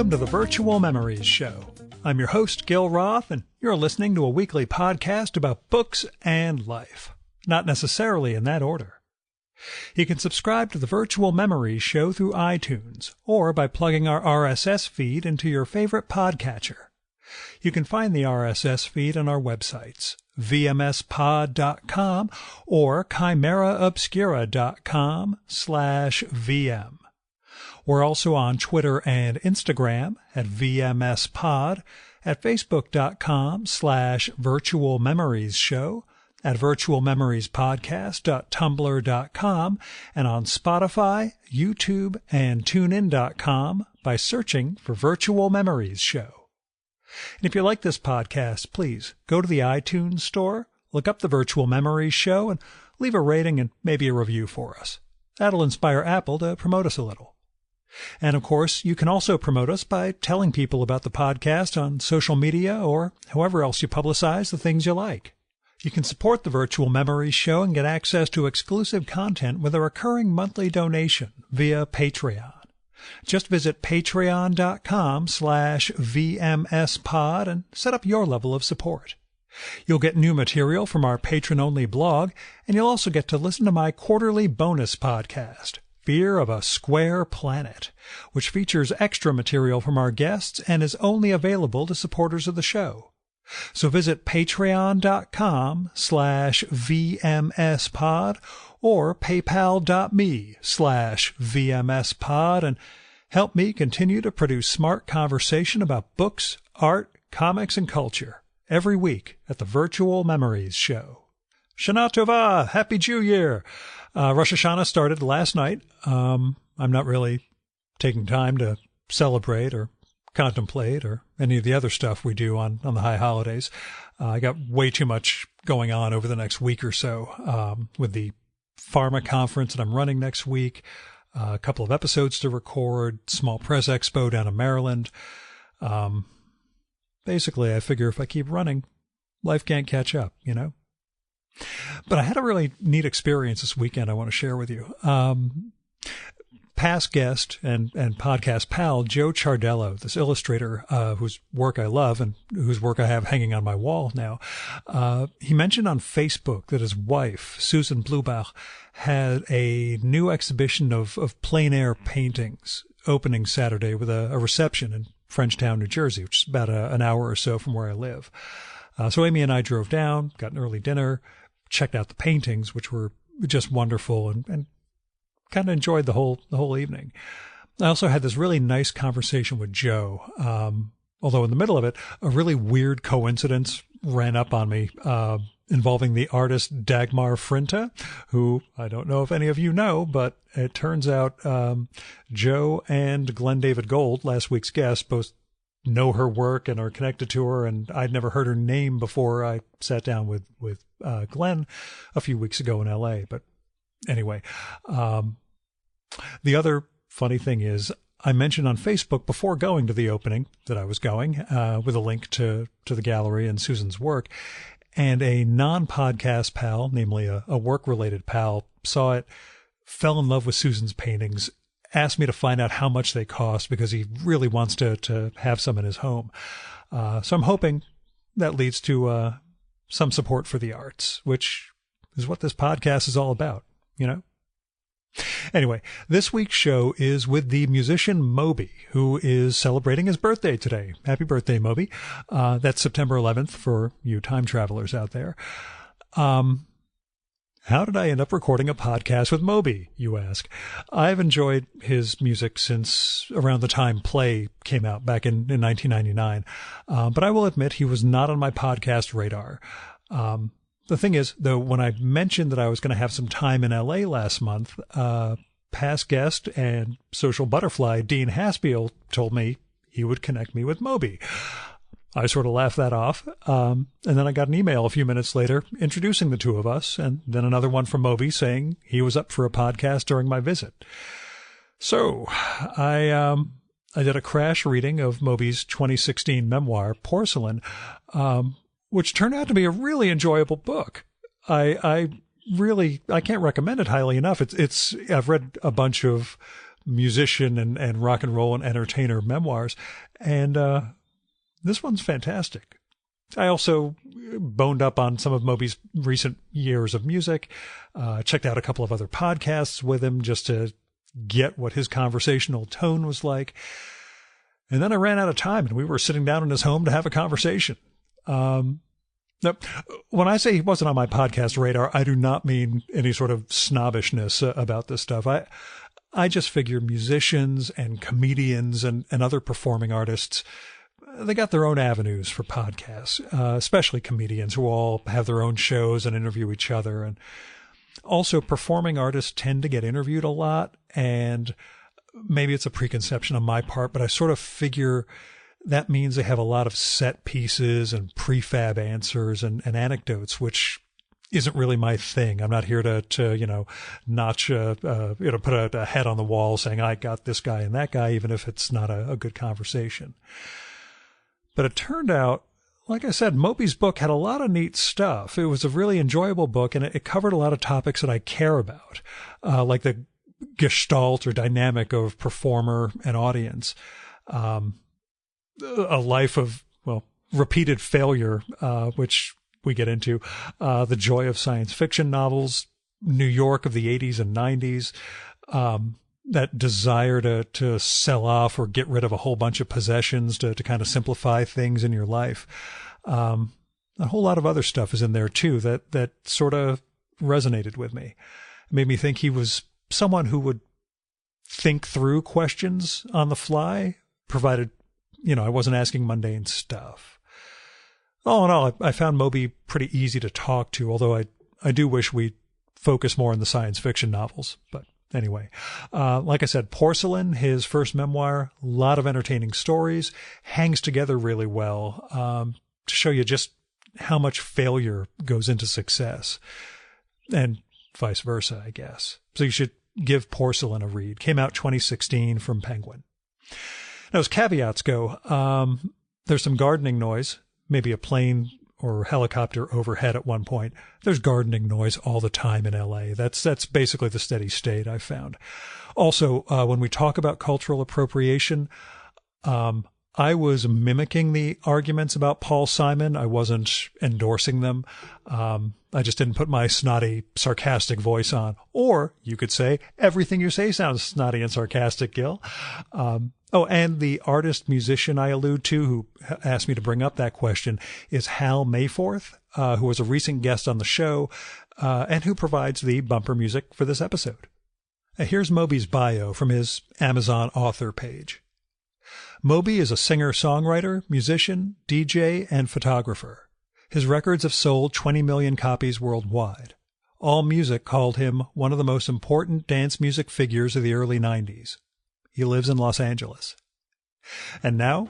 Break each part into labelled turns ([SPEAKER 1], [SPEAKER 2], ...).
[SPEAKER 1] Welcome to the Virtual Memories Show. I'm your host, Gil Roth, and you're listening to a weekly podcast about books and life. Not necessarily in that order. You can subscribe to the Virtual Memories Show through iTunes or by plugging our RSS feed into your favorite podcatcher. You can find the RSS feed on our websites, vmspod.com or chimeraobscura.com/VM. We're also on Twitter and Instagram at vmspod, at facebook.com/virtualmemoriesshow, at virtualmemoriespodcast.tumblr.com, and on Spotify, YouTube, and tunein.com by searching for Virtual Memories Show. And if you like this podcast, please go to the iTunes store, look up the Virtual Memories Show, and leave a rating and maybe a review for us. That'll inspire Apple to promote us a little. And of course, you can also promote us by telling people about the podcast on social media or however else you publicize the things you like. You can support the Virtual Memories Show and get access to exclusive content with a recurring monthly donation via Patreon. Just visit patreon.com/vmspod and set up your level of support. You'll get new material from our patron-only blog, and you'll also get to listen to my quarterly bonus podcast, Fear of a Square Planet, which features extra material from our guests and is only available to supporters of the show. So visit patreon.com/vmspod or paypal.me/vmspod and help me continue to produce smart conversation about books, art, comics, and culture every week at the Virtual Memories Show. Shana Tova! Happy Jew Year! Rosh Hashanah started last night. I'm not really taking time to celebrate or contemplate or any of the other stuff we do on the high holidays. I got way too much going on over the next week or so with the pharma conference that I'm running next week, a couple of episodes to record, small press expo down in Maryland. Basically, I figure if I keep running, life can't catch up, you know? But I had a really neat experience this weekend I want to share with you. Past guest and podcast pal Joe Ciardello, this illustrator whose work I love and whose work I have hanging on my wall now, he mentioned on Facebook that his wife, Susan Blubach, had a new exhibition of plein air paintings opening Saturday with a reception in Frenchtown, New Jersey, which is about an hour or so from where I live. So Amy and I drove down, got an early dinner, checked out the paintings, which were just wonderful, and kind of enjoyed the whole evening. I also had this really nice conversation with Joe, although in the middle of it, a really weird coincidence ran up on me involving the artist Dagmar Frinta, who I don't know if any of you know, but it turns out Joe and Glenn David Gold, last week's guest, both know her work and are connected to her, and I'd never heard her name before I sat down with Glenn a few weeks ago in L.A. But anyway, the other funny thing is I mentioned on Facebook before going to the opening that I was going with a link to the gallery and Susan's work, and a non-podcast pal, namely a work-related pal, saw it, fell in love with Susan's paintings, asked me to find out how much they cost because he really wants to have some in his home. So I'm hoping that leads to some support for the arts, which is what this podcast is all about, you know? Anyway, this week's show is with the musician Moby, who is celebrating his birthday today. Happy birthday, Moby. That's September 11th for you time travelers out there. How did I end up recording a podcast with Moby, you ask? I've enjoyed his music since around the time Play came out back in 1999. But I will admit he was not on my podcast radar. The thing is, though, when I mentioned that I was going to have some time in L.A. last month, past guest and social butterfly Dean Haspiel told me he would connect me with Moby. I sort of laughed that off, and then I got an email a few minutes later introducing the two of us, and then another one from Moby saying he was up for a podcast during my visit. So I did a crash reading of Moby's 2016 memoir, Porcelain, which turned out to be a really enjoyable book. I can't recommend it highly enough. I've read a bunch of musician and rock and roll and entertainer memoirs. And this one's fantastic. I also boned up on some of Moby's recent years of music, checked out a couple of other podcasts with him just to get what his conversational tone was like. And then I ran out of time and we were sitting down in his home to have a conversation. Now, when I say he wasn't on my podcast radar, I do not mean any sort of snobbishness about this stuff. I just figure musicians and comedians and other performing artists, they got their own avenues for podcasts, especially comedians who all have their own shows and interview each other. And also performing artists tend to get interviewed a lot. And maybe it's a preconception on my part, but I sort of figure that means they have a lot of set pieces and prefab answers and anecdotes, which isn't really my thing. I'm not here to notch, put a head on the wall saying I got this guy and that guy, even if it's not a good conversation. But it turned out, like I said, Moby's book had a lot of neat stuff. It was a really enjoyable book, and it covered a lot of topics that I care about, like the gestalt or dynamic of performer and audience, a life of, repeated failure, which we get into, the joy of science fiction novels, New York of the 80s and 90s, that desire to sell off or get rid of a whole bunch of possessions to kind of simplify things in your life. A whole lot of other stuff is in there too that sort of resonated with me. It made me think he was someone who would think through questions on the fly, provided, I wasn't asking mundane stuff. All in all, I found Moby pretty easy to talk to, although I do wish we'd focus more on the science fiction novels. But anyway, like I said, Porcelain, his first memoir, a lot of entertaining stories, hangs together really well to show you just how much failure goes into success, and vice versa, I guess. So you should give Porcelain a read. Came out 2016 from Penguin. Now, as caveats go, there's some gardening noise, maybe a plane or helicopter overhead at one point. There's gardening noise all the time in LA. That's basically the steady state I found. Also, when we talk about cultural appropriation, I was mimicking the arguments about Paul Simon. I wasn't endorsing them. I just didn't put my snotty, sarcastic voice on. Or you could say, everything you say sounds snotty and sarcastic, Gil. And the artist musician I allude to who asked me to bring up that question is Hal Mayforth, who was a recent guest on the show, and who provides the bumper music for this episode. Here's Moby's bio from his Amazon author page. Moby is a singer-songwriter, musician, DJ, and photographer. His records have sold 20 million copies worldwide. AllMusic called him one of the most important dance music figures of the early 90s. He lives in Los Angeles. And now,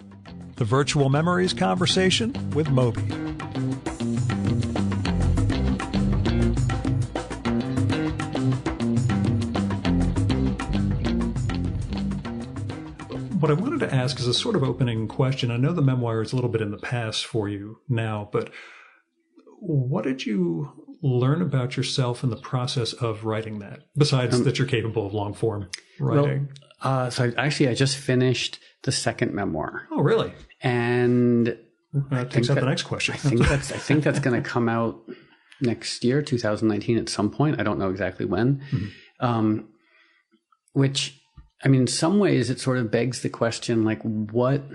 [SPEAKER 1] the Virtual Memories conversation with Moby. What I wanted to ask is a sort of opening question. I know the memoir is a little bit in the past for you now, but what did you learn about yourself in the process of writing that, besides that you're capable of long-form writing?
[SPEAKER 2] So I just finished the second memoir.
[SPEAKER 1] Oh, really?
[SPEAKER 2] And
[SPEAKER 1] that takes up the next question.
[SPEAKER 2] I think that's going to come out next year, 2019, at some point. I don't know exactly when. Mm-hmm. Which, I mean, in some ways, it sort of begs the question, like, what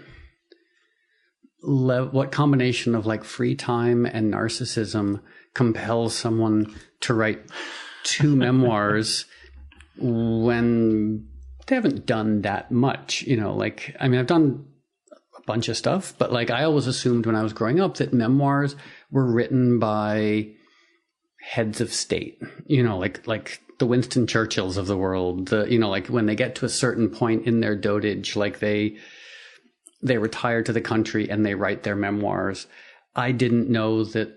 [SPEAKER 2] combination of like free time and narcissism compels someone to write two memoirs when they haven't done that much, I've done a bunch of stuff, but like I always assumed when I was growing up that memoirs were written by heads of state, like the Winston Churchills of the world, like when they get to a certain point in their dotage, like they retire to the country and they write their memoirs. I didn't know that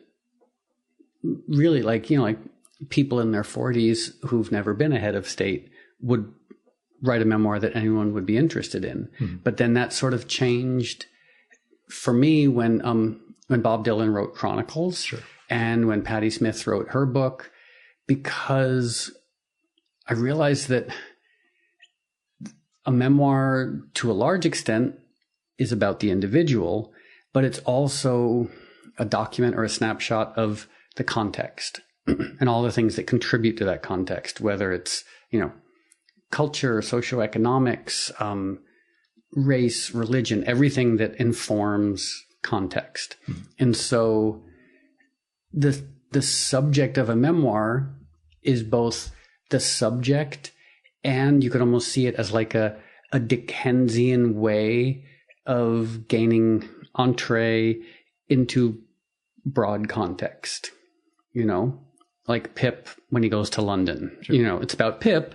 [SPEAKER 2] really like people in their 40s who've never been a head of state would write a memoir that anyone would be interested in. Mm-hmm. But then that sort of changed for me when Bob Dylan wrote Chronicles. Sure. And when Patti Smith wrote her book, because I realized that a memoir, to a large extent, is about the individual, but it's also a document or a snapshot of the context and all the things that contribute to that context, whether it's, culture, socioeconomics, race, religion, everything that informs context. Mm-hmm. And so the subject of a memoir is both the subject, and you could almost see it as like a Dickensian way of gaining entree into broad context, like Pip when he goes to London. Sure. It's about Pip,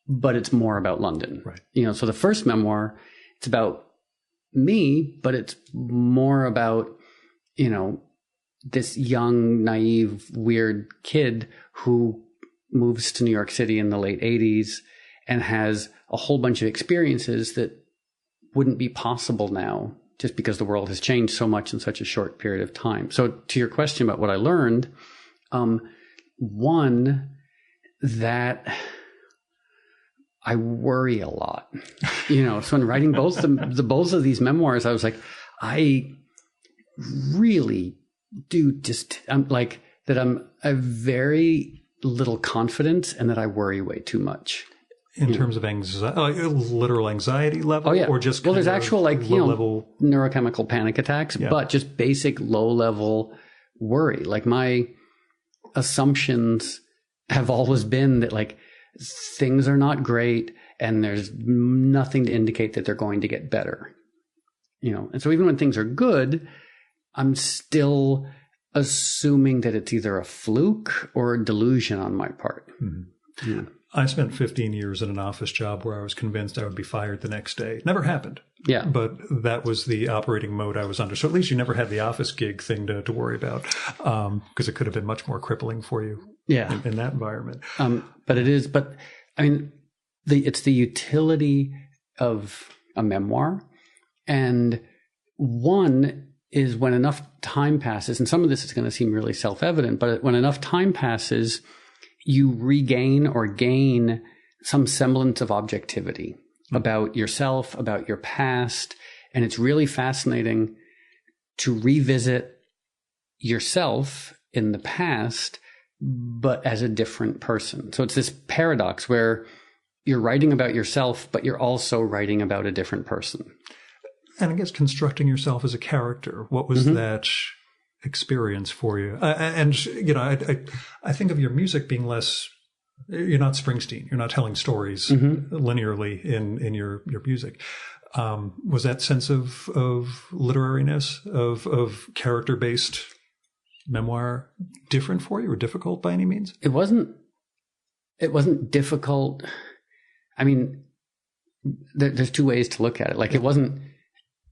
[SPEAKER 2] but it's more about London. Right. So the first memoir, it's about me, but it's more about, this young, naive, weird kid who moves to New York City in the late 80s and has a whole bunch of experiences that wouldn't be possible now just because the world has changed so much in such a short period of time. So to your question about what I learned, one, that I worry a lot, so in writing both of these memoirs, I was like, I really do I'm a very little confidence and that I worry way too much.
[SPEAKER 1] In terms of anxiety, literal anxiety level?
[SPEAKER 2] Oh, yeah.
[SPEAKER 1] Or just
[SPEAKER 2] there's actual
[SPEAKER 1] level
[SPEAKER 2] neurochemical panic attacks, but just basic low level worry. Like my assumptions have always been that things are not great and there's nothing to indicate that they're going to get better. And so even when things are good, I'm still assuming that it's either a fluke or a delusion on my part.
[SPEAKER 1] Mm-hmm. Yeah. I spent 15 years in an office job where I was convinced I would be fired the next day. Never happened.
[SPEAKER 2] Yeah.
[SPEAKER 1] But that was the operating mode I was under. So at least you never had the office gig thing to worry about, because it could have been much more crippling for you in that environment.
[SPEAKER 2] It's the utility of a memoir. And one is when enough time passes, and some of this is going to seem really self-evident, but when enough time passes, you regain or gain some semblance of objectivity about yourself, about your past. And it's really fascinating to revisit yourself in the past, but as a different person. So it's this paradox where you're writing about yourself, but you're also writing about a different person.
[SPEAKER 1] And I guess constructing yourself as a character, what was that experience for you? I think of your music being less, you're not Springsteen, you're not telling stories linearly in your music. Was that sense of literariness, of character-based memoir different for you or difficult by any means?
[SPEAKER 2] It wasn't difficult. I mean, there's two ways to look at it.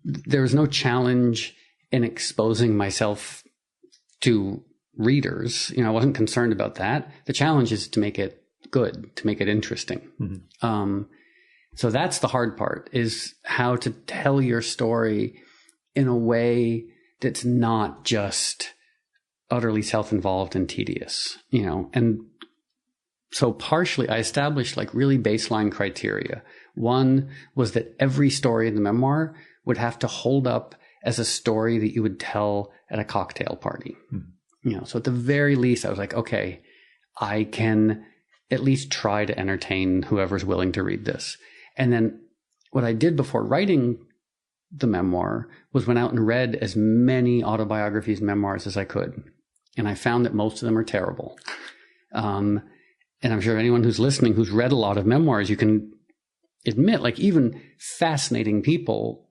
[SPEAKER 2] There was no challenge in exposing myself to readers. I wasn't concerned about that. The challenge is to make it good, to make it interesting. Mm-hmm. So that's the hard part, is how to tell your story in a way that's not just utterly self-involved and tedious, and so partially I established really baseline criteria. One was that every story in the memoir would have to hold up as a story that you would tell at a cocktail party. So at the very least, I was like, okay, I can at least try to entertain whoever's willing to read this. And then what I did before writing the memoir was went out and read as many autobiographies and memoirs as I could. And I found that most of them are terrible. And I'm sure anyone who's listening who's read a lot of memoirs, you can admit, even fascinating people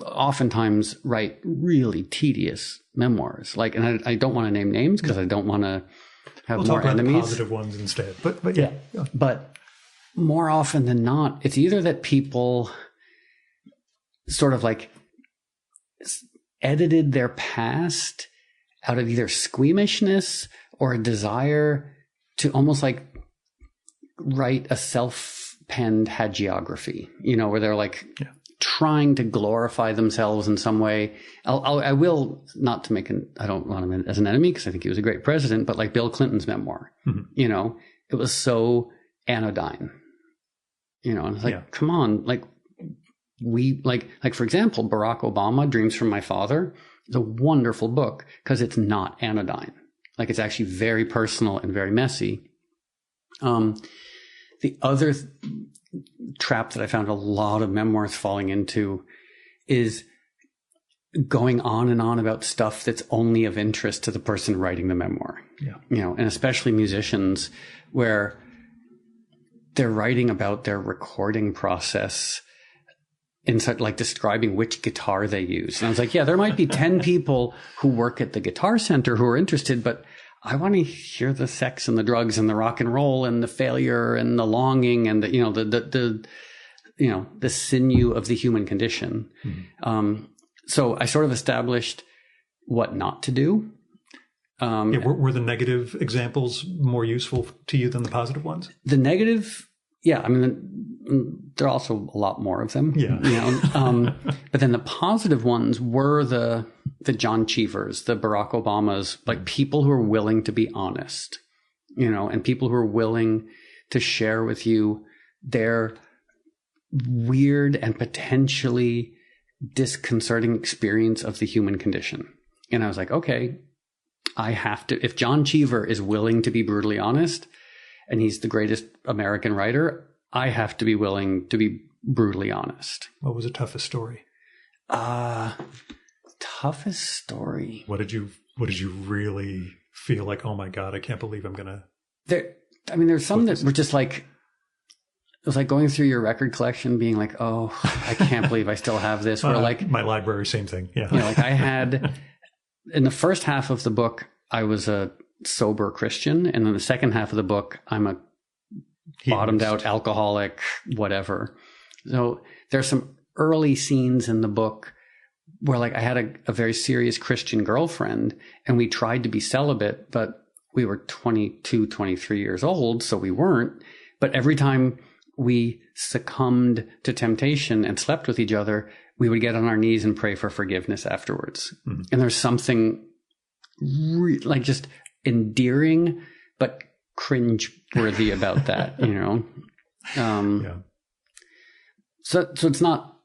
[SPEAKER 2] oftentimes write really tedious memoirs. And I don't want to name names because I don't want to have more enemies.
[SPEAKER 1] The positive ones instead. But yeah.
[SPEAKER 2] But more often than not, it's either that people sort of edited their past out of either squeamishness or a desire to almost write a self-penned hagiography, where they're trying to glorify themselves in some way. I will, not to make I don't want him as an enemy because I think he was a great president, but Bill Clinton's memoir, it was so anodyne, and it's like, come on, like for example, Barack Obama, Dreams from My Father, is a wonderful book because it's not anodyne. Like, it's actually very personal and very messy. The other trap that I found a lot of memoirs falling into is going on and on about stuff that's only of interest to the person writing the memoir. Yeah. And especially musicians, where they're writing about their recording process in such, like, describing which guitar they use. And I was like, yeah, there might be 10 people who work at the Guitar Center who are interested, but I want to hear the sex and the drugs and the rock and roll and the failure and the longing and the sinew of the human condition. Mm-hmm. So I sort of established what not to do.
[SPEAKER 1] Were the negative examples more useful to you than the positive ones?
[SPEAKER 2] The negative, yeah. I mean, there are also a lot more of them. Yeah. But then the positive ones were the John Cheevers, the Barack Obamas, like people who are willing to be honest, and people who are willing to share with you their weird and potentially disconcerting experience of the human condition. And I was like, okay, I have to, if John Cheever is willing to be brutally honest and he's the greatest American writer, I have to be willing to be brutally honest.
[SPEAKER 1] What was the toughest story?
[SPEAKER 2] Toughest story.
[SPEAKER 1] What did you really feel like, oh my God, I can't believe I'm going to.
[SPEAKER 2] There's some that were just like, it was like going through your record collection being like, oh, I can't believe I still have this. Or like
[SPEAKER 1] my library, same thing. Yeah.
[SPEAKER 2] Like I had, in the first half of the book, I was a sober Christian. And in the second half of the book, I'm a bottomed out alcoholic, whatever. So there's some early scenes in the book where, like, I had a very serious Christian girlfriend and we tried to be celibate, but we were 22, 23 years old. So we weren't. But every time we succumbed to temptation and slept with each other, we would get on our knees and pray for forgiveness afterwards. Mm-hmm. And there's something like just endearing, but cringe-worthy about that, So it's not.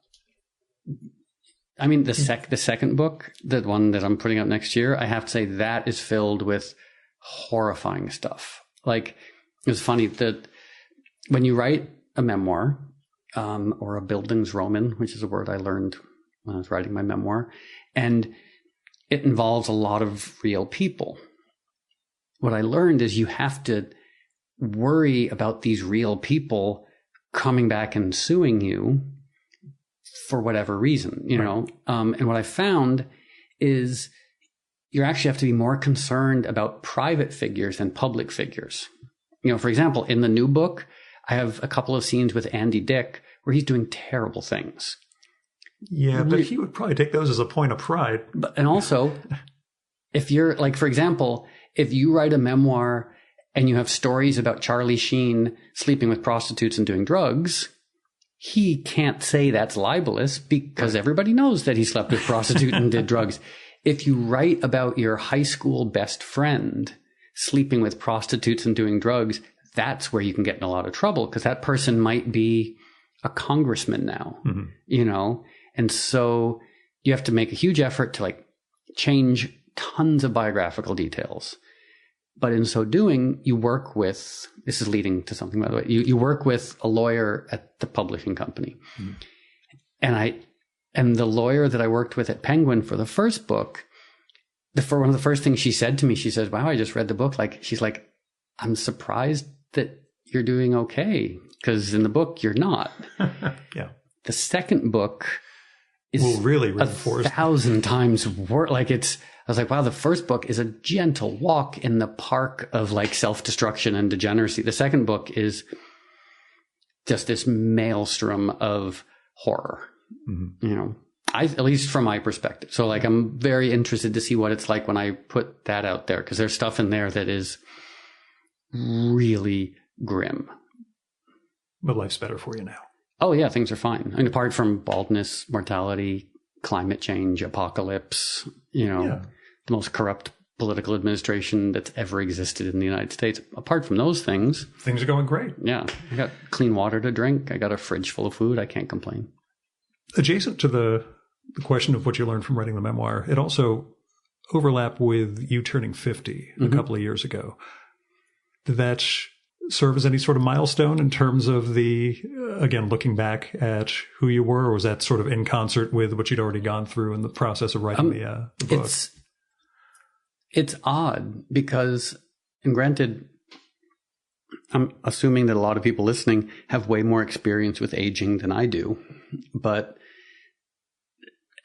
[SPEAKER 2] I mean, the second book, the one that I'm putting out next year, I have to say that is filled with horrifying stuff. Like, it was funny that when you write a memoir, or a Bildungsroman, which is a word I learned when I was writing my memoir, and it involves a lot of real people. What I learned is you have to worry about these real people coming back and suing you for whatever reason, know. And what I found is you actually have to be more concerned about private figures than public figures. For example, in the new book, I have a couple of scenes with Andy Dick where he's doing terrible things.
[SPEAKER 1] Yeah, but he would probably take those as a point of pride.
[SPEAKER 2] And also, if you're like, for example, if you write a memoir and you have stories about Charlie Sheen sleeping with prostitutes and doing drugs, he can't say that's libelous because everybody knows that he slept with prostitutes and did drugs. If you write about your high school best friend sleeping with prostitutes and doing drugs, that's where you can get in a lot of trouble because that person might be a congressman now, And so you have to make a huge effort to like change tons of biographical details. But in so doing, you work with, this is leading to something, by the way, you work with a lawyer at the publishing company. Mm-hmm. And the lawyer that I worked with at Penguin for the first book, one of the first things she said to me, she says, wow, I just read the book. She's like, I'm surprised that you're doing okay. Because in the book, you're not.
[SPEAKER 1] Yeah.
[SPEAKER 2] The second book is
[SPEAKER 1] really
[SPEAKER 2] 1,000 times worse. I was like, wow, the first book is a gentle walk in the park of like self-destruction and degeneracy. The second book is just this maelstrom of horror, at least from my perspective. So like, I'm very interested to see what it's like when I put that out there, because there's stuff in there that is really grim.
[SPEAKER 1] But life's better for you now.
[SPEAKER 2] Oh yeah, things are fine. I mean, apart from baldness, mortality, climate change, apocalypse, the most corrupt political administration that's ever existed in the United States. Apart from those things
[SPEAKER 1] are going great.
[SPEAKER 2] Yeah. I got clean water to drink. I got a fridge full of food. I can't complain.
[SPEAKER 1] Adjacent to the question of what you learned from writing the memoir, it also overlapped with you turning 50 a couple of years ago. Did that serve as any sort of milestone in terms of again, looking back at who you were, or was that sort of in concert with what you'd already gone through in the process of writing the book?
[SPEAKER 2] It's odd because, and granted, I'm assuming that a lot of people listening have way more experience with aging than I do,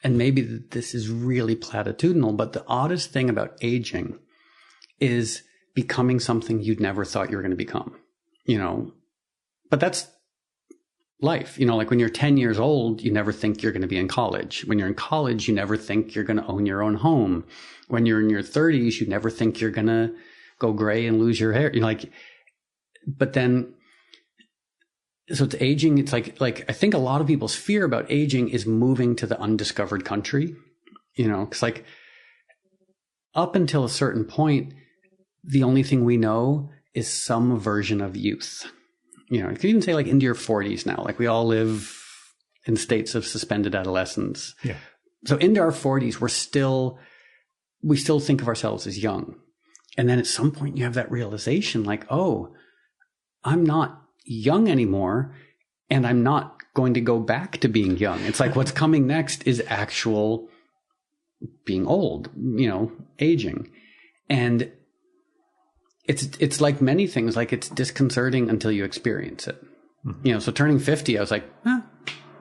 [SPEAKER 2] and maybe this is really platitudinal, but the oddest thing about aging is becoming something you'd never thought you were going to become, but that's life. Like when you're 10 years old, you never think you're going to be in college. When you're in college, you never think you're going to own your own home. When you're in your 30s, you never think you're going to go gray and lose your hair. But then, so it's aging. It's like I think a lot of people's fear about aging is moving to the undiscovered country, because like up until a certain point, the only thing we know is some version of youth. You could even say like into your 40s now. Like we all live in states of suspended adolescence.
[SPEAKER 1] Yeah.
[SPEAKER 2] So into our 40s, we still think of ourselves as young. And then at some point you have that realization like, oh, I'm not young anymore, and I'm not going to go back to being young. It's like what's coming next is actual being old, aging. And it's like many things, like it's disconcerting until you experience it. Mm-hmm. So turning 50, I was like,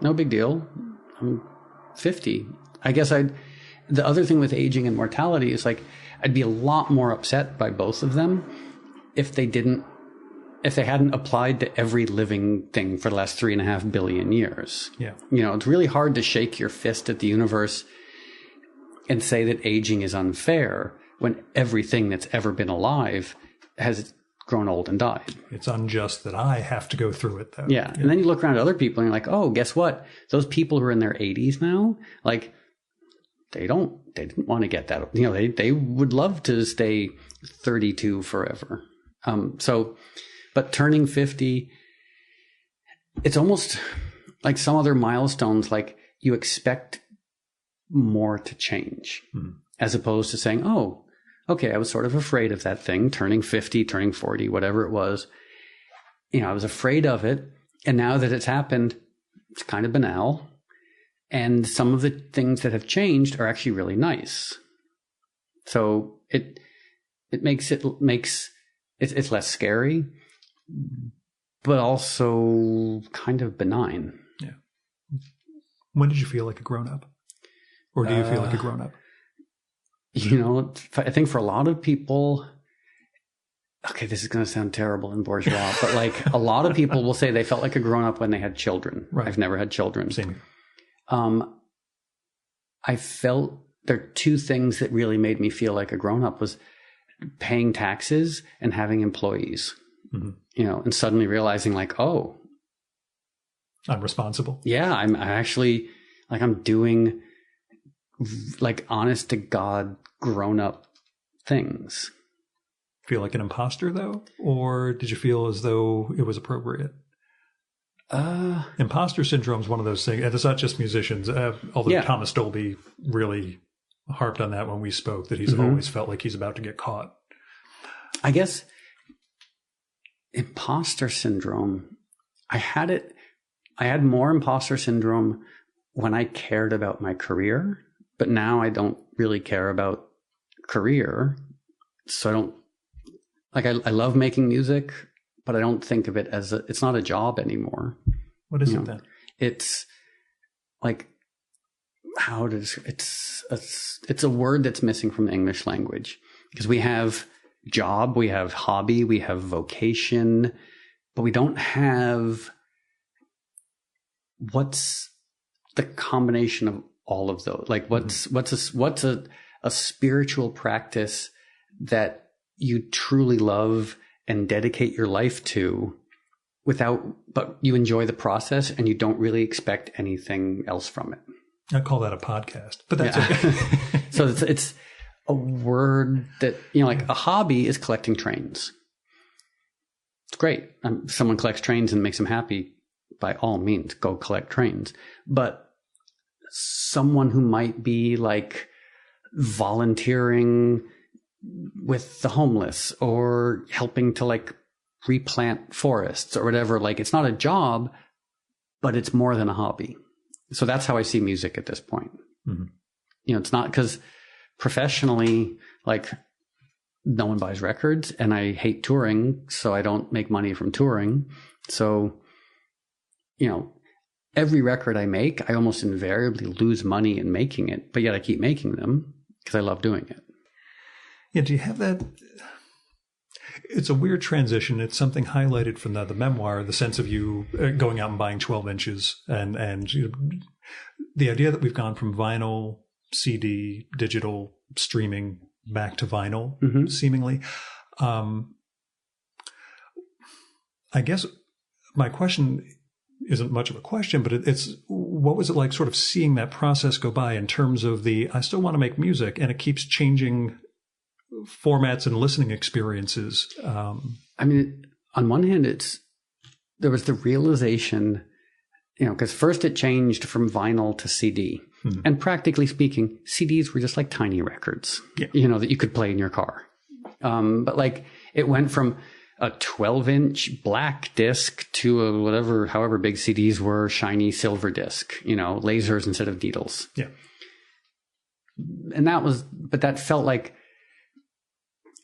[SPEAKER 2] no big deal. I'm 50. I guess the other thing with aging and mortality is like, I'd be a lot more upset by both of them if they hadn't applied to every living thing for the last 3.5 billion years.
[SPEAKER 1] Yeah.
[SPEAKER 2] It's really hard to shake your fist at the universe and say that aging is unfair when everything that's ever been alive has grown old and died.
[SPEAKER 1] It's unjust that I have to go through it, though.
[SPEAKER 2] Yeah. And then you look around at other people and you're like, oh, guess what? Those people who are in their 80s now, like, they didn't want to get that. They would love to stay 32 forever. But turning 50, it's almost like some other milestones, like you expect more to change as opposed to saying, oh, okay, I was sort of afraid of that thing, turning 50, turning 40, whatever it was. I was afraid of it. And now that it's happened, it's kind of banal. And some of the things that have changed are actually really nice. So it makes it's less scary, but also kind of benign.
[SPEAKER 1] Yeah. When did you feel like a grown-up? Or do you feel like a grown-up?
[SPEAKER 2] I think for a lot of people, okay, this is going to sound terrible and bourgeois, but like a lot of people will say they felt like a grown-up when they had children.
[SPEAKER 1] Right.
[SPEAKER 2] I've never had children.
[SPEAKER 1] Same here.
[SPEAKER 2] I felt there are two things that really made me feel like a grown-up was paying taxes and having employees, and suddenly realizing like, oh,
[SPEAKER 1] I'm responsible.
[SPEAKER 2] Yeah. I'm actually like, I'm doing like honest to God grown-up things.
[SPEAKER 1] Feel like an imposter though? Or did you feel as though it was appropriate? Imposter syndrome is one of those things, and it's not just musicians. Although Thomas Dolby really harped on that when we spoke, that he's always felt like he's about to get caught.
[SPEAKER 2] I guess imposter syndrome, I had more imposter syndrome when I cared about my career, but now I don't really care about career. So I don't, like, I love making music, but I don't think of it as it's not a job anymore.
[SPEAKER 1] What is it then?
[SPEAKER 2] It's like, it's a word that's missing from the English language, because we have job, we have hobby, we have vocation, but we don't have what's the combination of all of those. Like what's a spiritual practice that you truly love and dedicate your life to but you enjoy the process and you don't really expect anything else from it.
[SPEAKER 1] I call that a podcast, but that's okay.
[SPEAKER 2] So it's a word that, like a hobby is collecting trains. It's great. Someone collects trains and makes them happy. By all means, go collect trains. But someone who might be like volunteering with the homeless or helping to like replant forests or whatever, like it's not a job, but it's more than a hobby. So that's how I see music at this point. Mm-hmm. It's not because professionally, like no one buys records and I hate touring, so I don't make money from touring. So, every record I make, I almost invariably lose money in making it, but yet I keep making them because I love doing it.
[SPEAKER 1] Yeah. Do you have that? It's a weird transition. It's something highlighted from the memoir, the sense of you going out and buying 12 inches and the idea that we've gone from vinyl, CD, digital, streaming back to vinyl, mm-hmm. seemingly. I guess my question isn't much of a question, but it's what was it like sort of seeing that process go by in terms of I still want to make music and it keeps changing formats and listening experiences.
[SPEAKER 2] I mean, on one hand, there was the realization, because first it changed from vinyl to CD. Mm-hmm. And practically speaking, CDs were just like tiny records, that you could play in your car. But like it went from a 12-inch black disc to however big CDs were, shiny silver disc, lasers instead of needles. Yeah. And that felt like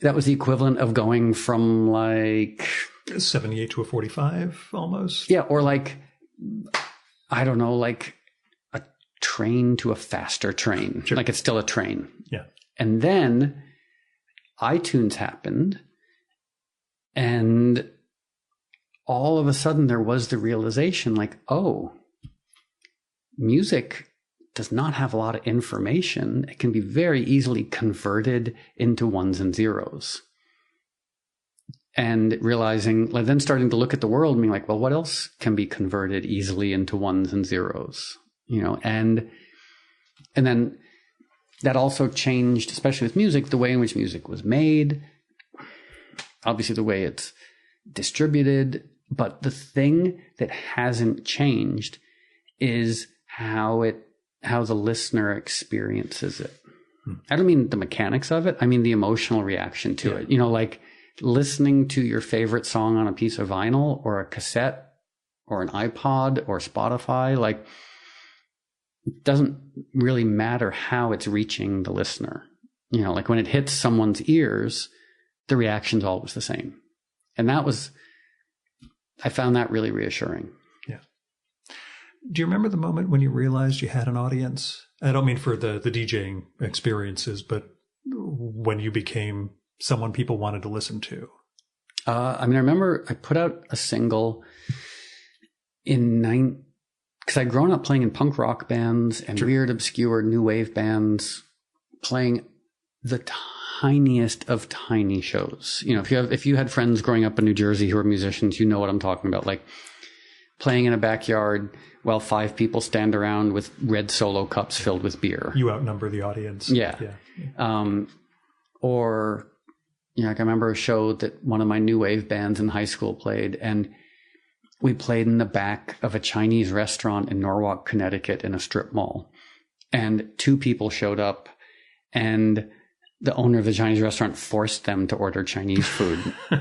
[SPEAKER 2] that was the equivalent of going from like
[SPEAKER 1] 78 to a 45 almost.
[SPEAKER 2] Yeah. Or like, I don't know, like a train to a faster train. Sure. Like it's still a train.
[SPEAKER 1] Yeah.
[SPEAKER 2] And then iTunes happened. And all of a sudden there was the realization like, oh, music does not have a lot of information. It can be very easily converted into ones and zeros. And realizing, like, then starting to look at the world and being like, well, what else can be converted easily into ones and zeros? And then that also changed, especially with music, the way in which music was made. Obviously, the way it's distributed, but the thing that hasn't changed is how the listener experiences it. I don't mean the mechanics of it. I mean the emotional reaction to it. Like listening to your favorite song on a piece of vinyl or a cassette or an iPod or Spotify, like it doesn't really matter how it's reaching the listener. Like when it hits someone's ears, the reaction's always the same. And I found that really reassuring.
[SPEAKER 1] Yeah. Do you remember the moment when you realized you had an audience? I don't mean for the DJing experiences, but when you became someone people wanted to listen to.
[SPEAKER 2] I remember I put out a single because I'd grown up playing in punk rock bands and weird, obscure new wave bands, playing the tiniest of tiny shows. If you had friends growing up in New Jersey who are musicians, you know what I'm talking about. Like playing in a backyard while 5 people stand around with red Solo cups filled with beer.
[SPEAKER 1] You outnumber the audience.
[SPEAKER 2] Yeah. Or, like I remember a show that one of my new wave bands in high school played, and we played in the back of a Chinese restaurant in Norwalk, Connecticut in a strip mall. And 2 people showed up, and the owner of the Chinese restaurant forced them to order Chinese food.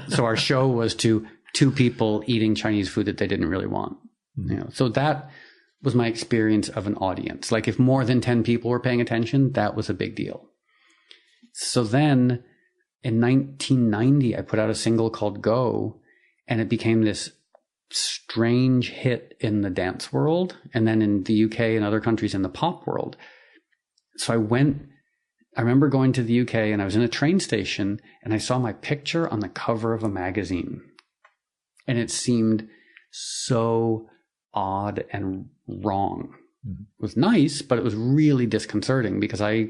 [SPEAKER 2] So our show was to 2 people eating Chinese food that they didn't really want. So that was my experience of an audience. Like if more than 10 people were paying attention, that was a big deal. So then in 1990, I put out a single called Go, and it became this strange hit in the dance world. And then in the UK and other countries in the pop world. So I remember going to the UK and I was in a train station and I saw my picture on the cover of a magazine. And it seemed so odd and wrong. Mm-hmm. It was nice, but it was really disconcerting because I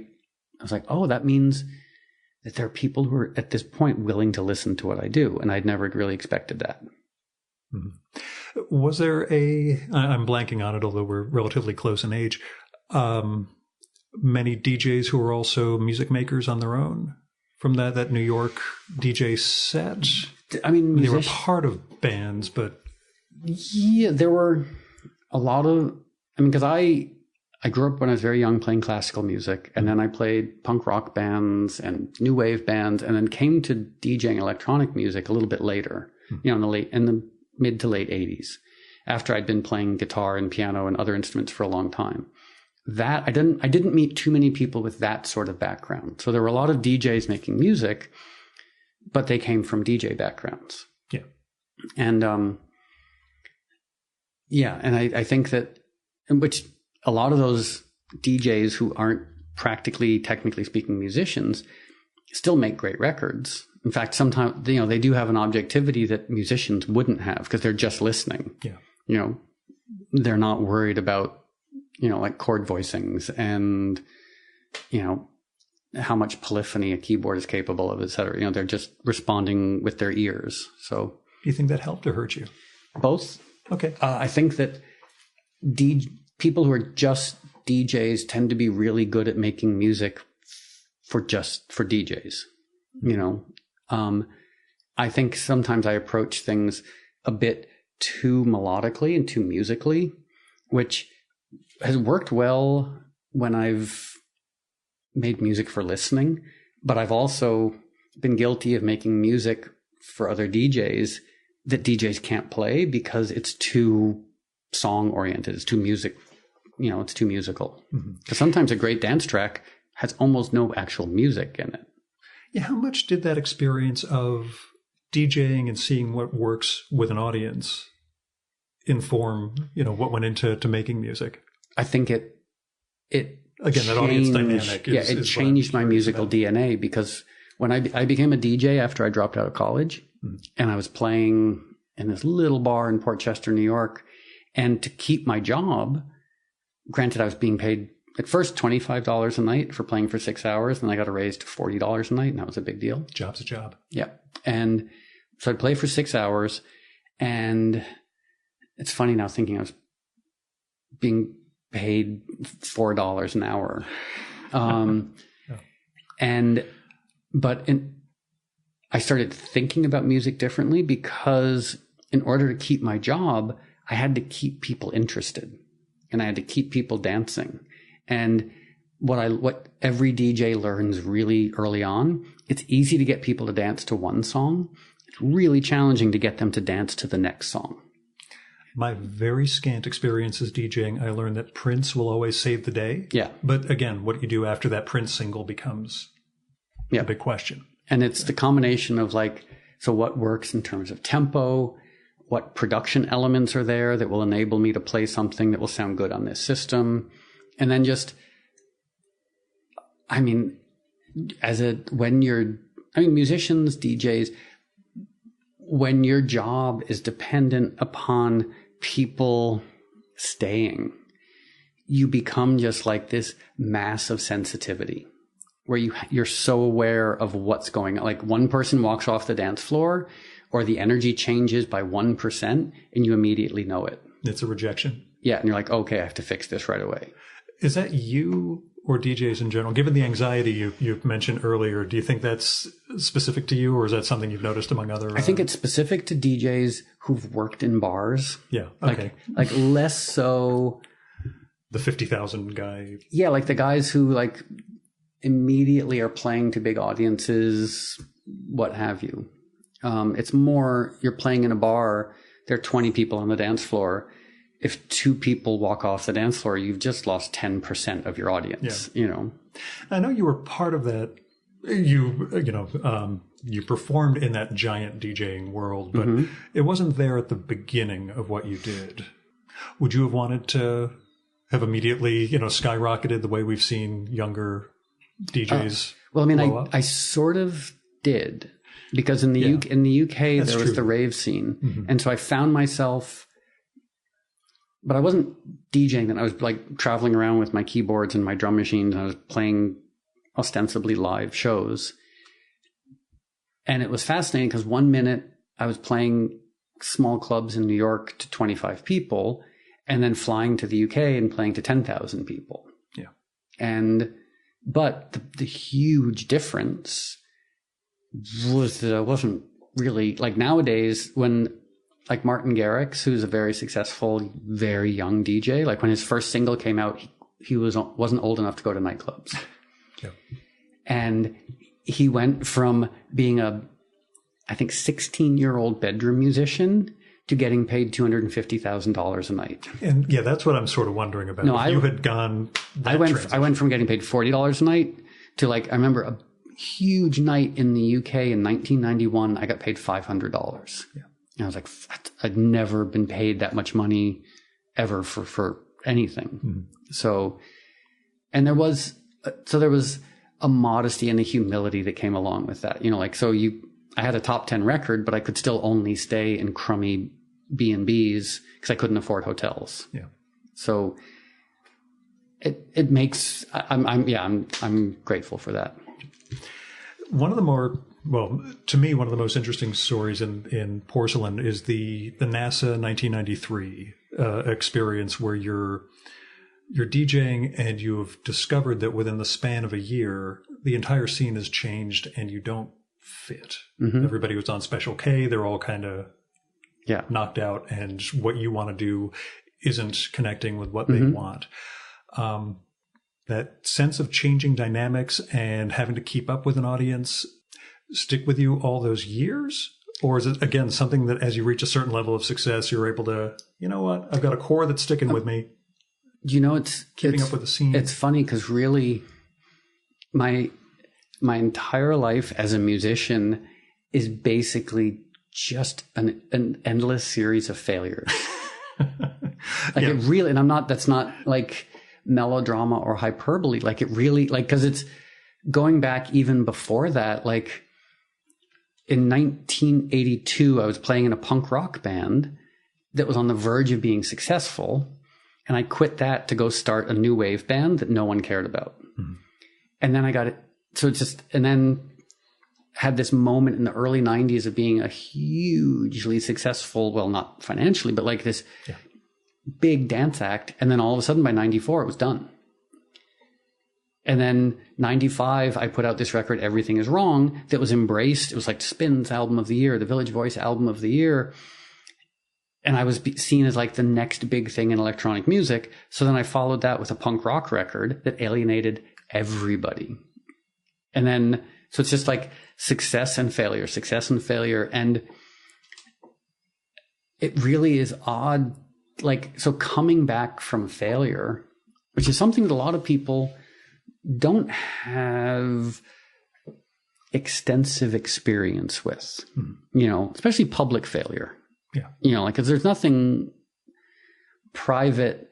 [SPEAKER 2] was like, oh, that means that there are people who are at this point willing to listen to what I do. And I'd never really expected that.
[SPEAKER 1] Mm-hmm. Was there I'm blanking on it, although we're relatively close in age. many DJs who are also music makers on their own from that New York DJ set?
[SPEAKER 2] I mean,
[SPEAKER 1] they were part of bands, but
[SPEAKER 2] yeah, there were a lot of. I mean, because I grew up when I was very young playing classical music, and then I played punk rock bands and new wave bands, and then came to DJing electronic music a little bit later, you know, in the mid to late 80s, after I'd been playing guitar and piano and other instruments for a long time. That I didn't meet too many people with that sort of background. So there were a lot of DJs making music, but they came from DJ backgrounds.
[SPEAKER 1] Yeah.
[SPEAKER 2] And I think that, which a lot of those DJs who aren't practically, technically speaking, musicians still make great records. In fact, sometimes, you know, they do have an objectivity that musicians wouldn't have because they're just listening.
[SPEAKER 1] Yeah.
[SPEAKER 2] You know, they're not worried about, you know, like chord voicings and, you know, how much polyphony a keyboard is capable of, et cetera. You know, they're just responding with their ears. So,
[SPEAKER 1] do you think that helped or hurt you?
[SPEAKER 2] Both.
[SPEAKER 1] Okay.
[SPEAKER 2] I think that people who are just DJs tend to be really good at making music for DJs. You know, I think sometimes I approach things a bit too melodically and too musically, which has worked well when I've made music for listening, but I've also been guilty of making music for other DJs that DJs can't play because it's too song oriented. It's too music, you know, it's too musical. Because sometimes a great dance track has almost no actual music in it.
[SPEAKER 1] Yeah. How much did that experience of DJing and seeing what works with an audience inform, you know, what went into making music?
[SPEAKER 2] I think it
[SPEAKER 1] again, that audience dynamic
[SPEAKER 2] it changed my musical DNA, because when I became a DJ after I dropped out of college, and I was playing in this little bar in Port Chester, New York, and to keep my job, granted I was being paid at first $25 a night for playing for 6 hours, and I got a raise to $40 a night, and that was a big deal.
[SPEAKER 1] Job's a job.
[SPEAKER 2] Yeah. And so I'd play for 6 hours, and it's funny now thinking I was being paid $4 an hour. I started thinking about music differently, because in order to keep my job, I had to keep people interested, and I had to keep people dancing. And what every DJ learns really early on, it's easy to get people to dance to one song. It's really challenging to get them to dance to the next song.
[SPEAKER 1] My very scant experiences DJing, I learned that Prince will always save the day.
[SPEAKER 2] Yeah.
[SPEAKER 1] But again, what you do after that Prince single becomes a big question.
[SPEAKER 2] And it's the combination of so what works in terms of tempo, what production elements are there that will enable me to play something that will sound good on this system. And then musicians, DJs, when your job is dependent upon people staying, you become just like this massive sensitivity where you're so aware of what's going on. Like one person walks off the dance floor or the energy changes by 1% and you immediately know it.
[SPEAKER 1] It's a rejection.
[SPEAKER 2] Yeah. And you're like, okay, I have to fix this right away.
[SPEAKER 1] Is that you or DJs in general? Given the anxiety you mentioned earlier, do you think that's specific to you, or is that something you've noticed among other?
[SPEAKER 2] I think it's specific to DJs who've worked in bars.
[SPEAKER 1] Yeah. Okay.
[SPEAKER 2] Like less so.
[SPEAKER 1] The 50,000 guy.
[SPEAKER 2] Yeah. Like the guys who immediately are playing to big audiences, what have you. It's more, you're playing in a bar, there are 20 people on the dance floor. If 2 people walk off the dance floor, you've just lost 10% of your audience, you know.
[SPEAKER 1] I know you were part of that. You performed in that giant DJing world, but it wasn't there at the beginning of what you did. Would you have wanted to have immediately, skyrocketed the way we've seen younger DJs?
[SPEAKER 2] I sort of did, because in the UK there was the rave scene, and so I found myself. But I wasn't DJing then. I was traveling around with my keyboards and my drum machines, and I was playing ostensibly live shows. And it was fascinating because one minute I was playing small clubs in New York to 25 people, and then flying to the UK and playing to 10,000 people.
[SPEAKER 1] Yeah.
[SPEAKER 2] But the huge difference was that I wasn't really like nowadays when like Martin Garrix, who's a very successful, very young DJ, like when his first single came out, he wasn't old enough to go to nightclubs. Yeah. And he went from being I think 16-year-old bedroom musician to getting paid $250,000 a night.
[SPEAKER 1] And yeah, that's what I'm sort of wondering about.
[SPEAKER 2] No,
[SPEAKER 1] you had gone.
[SPEAKER 2] I went from getting paid $40 a night to like, I remember a huge night in the UK in 1991, I got paid $500. Yeah. And I was like, I'd never been paid that much money ever for anything. Mm-hmm. So there was a modesty and a humility that came along with that. You know, like, I had a top 10 record, but I could still only stay in crummy B&Bs because I couldn't afford hotels. Yeah. So it makes, I'm grateful for that.
[SPEAKER 1] One of the most interesting stories in Porcelain is the NASA 1993 experience where you're DJing and you have discovered that within the span of a year, the entire scene has changed and you don't fit. Mm-hmm. Everybody was on Special K. They're all kind of knocked out, and what you want to do isn't connecting with what they want. That sense of changing dynamics and having to keep up with an audience stick with you all those years? Or is it, again, something that as you reach a certain level of success, you're able to, you know what, I've got a core that's sticking with me.
[SPEAKER 2] You know, it's
[SPEAKER 1] keeping up with the scene.
[SPEAKER 2] It's funny because really my entire life as a musician is basically just an endless series of failures. It really, and that's not like melodrama or hyperbole. Like it really, like, cause it's going back even before that, like in 1982, I was playing in a punk rock band that was on the verge of being successful. And I quit that to go start a new wave band that no one cared about. Mm-hmm. And then I got it. So it's just, and then had this moment in the early 90s of being a hugely successful, well, not financially, but like this big dance act. And then all of a sudden by 94, it was done. And then 95, I put out this record, Everything Is Wrong, that was embraced. It was like Spin's album of the year, the Village Voice album of the year. And I was seen as like the next big thing in electronic music. So then I followed that with a punk rock record that alienated everybody. And then, so it's just like success and failure. And it really is odd. Like, so coming back from failure, which is something that a lot of people don't have extensive experience with, you know, especially public failure. Yeah. You know, like, cause there's nothing private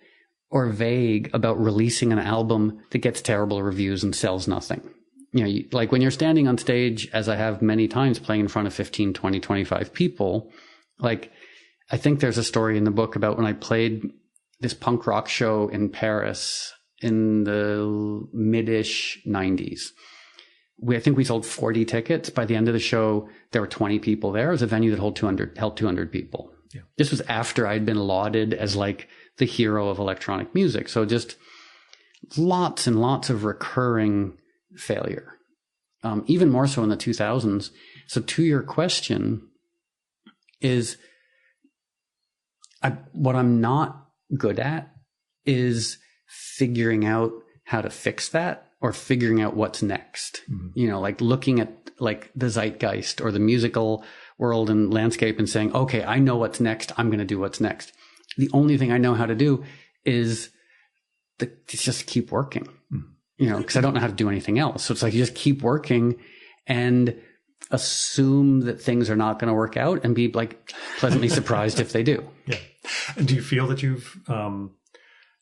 [SPEAKER 2] or vague about releasing an album that gets terrible reviews and sells nothing. You know, like when you're standing on stage, as I have many times, playing in front of 15, 20, 25 people, like, I think there's a story in the book about when I played this punk rock show in Paris in the mid-ish 90s. I think we sold 40 tickets. By the end of the show, there were 20 people there. It was a venue that held 200 people. Yeah. This was after I'd been lauded as like the hero of electronic music. So just lots and lots of recurring failure. Even more so in the 2000s. So to your question is, what I'm not good at is figuring out how to fix that or figuring out what's next. Mm-hmm. You know, like looking at like the zeitgeist or the musical world and landscape and saying, okay, I know what's next. I'm going to do what's next. The only thing I know how to do is to just keep working, you know, because I don't know how to do anything else. So it's like you just keep working and assume that things are not going to work out and be like pleasantly surprised if they do. Yeah.
[SPEAKER 1] And do you feel that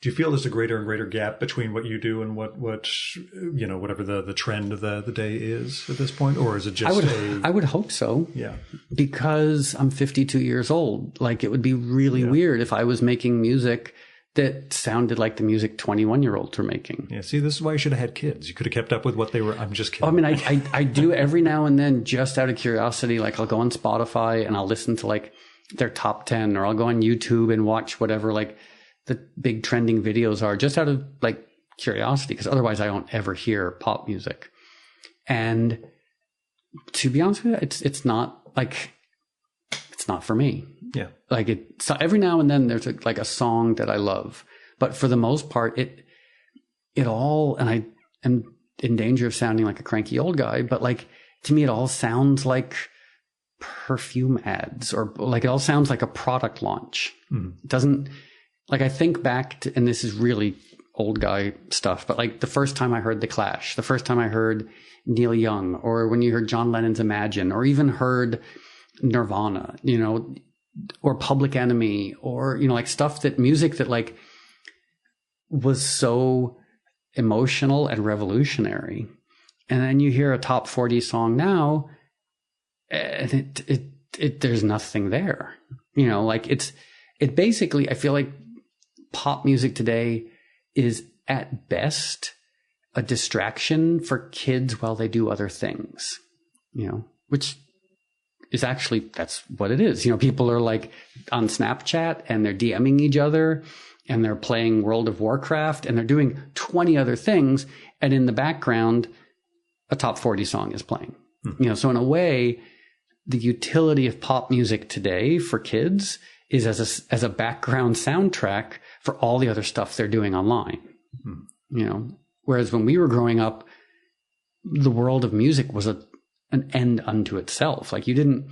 [SPEAKER 1] do you feel there's a greater and greater gap between what you do and what you know, whatever the trend of the day is at this point? Or is it just
[SPEAKER 2] I would hope so.
[SPEAKER 1] Yeah.
[SPEAKER 2] Because I'm 52 years old. Like it would be really weird if I was making music that sounded like the music 21-year-olds were making.
[SPEAKER 1] Yeah. See, this is why you should have had kids. You could have kept up with what they were. I'm just kidding.
[SPEAKER 2] I mean, I do every now and then just out of curiosity. Like I'll go on Spotify and I'll listen to like their top 10, or I'll go on YouTube and watch whatever like the big trending videos are, just out of like curiosity, because otherwise I don't ever hear pop music. And to be honest with you, it's not for me.
[SPEAKER 1] Yeah.
[SPEAKER 2] Like so every now and then there's like a song that I love, but for the most part, it all, and I am in danger of sounding like a cranky old guy, but like to me, it all sounds like perfume ads, or like it all sounds like a product launch. It doesn't, like, I think back to, and this is really old guy stuff, but like the first time I heard The Clash, the first time I heard Neil Young, or when you heard John Lennon's Imagine, or even heard Nirvana, you know, or Public Enemy, or, you know, like music that like was so emotional and revolutionary. And then you hear a top 40 song now, and it there's nothing there, you know, like it basically, I feel like pop music today is at best a distraction for kids while they do other things, you know, which is actually, that's what it is. You know, people are like on Snapchat and they're DMing each other and they're playing World of Warcraft and they're doing 20 other things. And in the background, a top 40 song is playing, you know, so in a way, the utility of pop music today for kids is as a background soundtrack for all the other stuff they're doing online, you know, whereas when we were growing up, the world of music was an end unto itself. Like you didn't,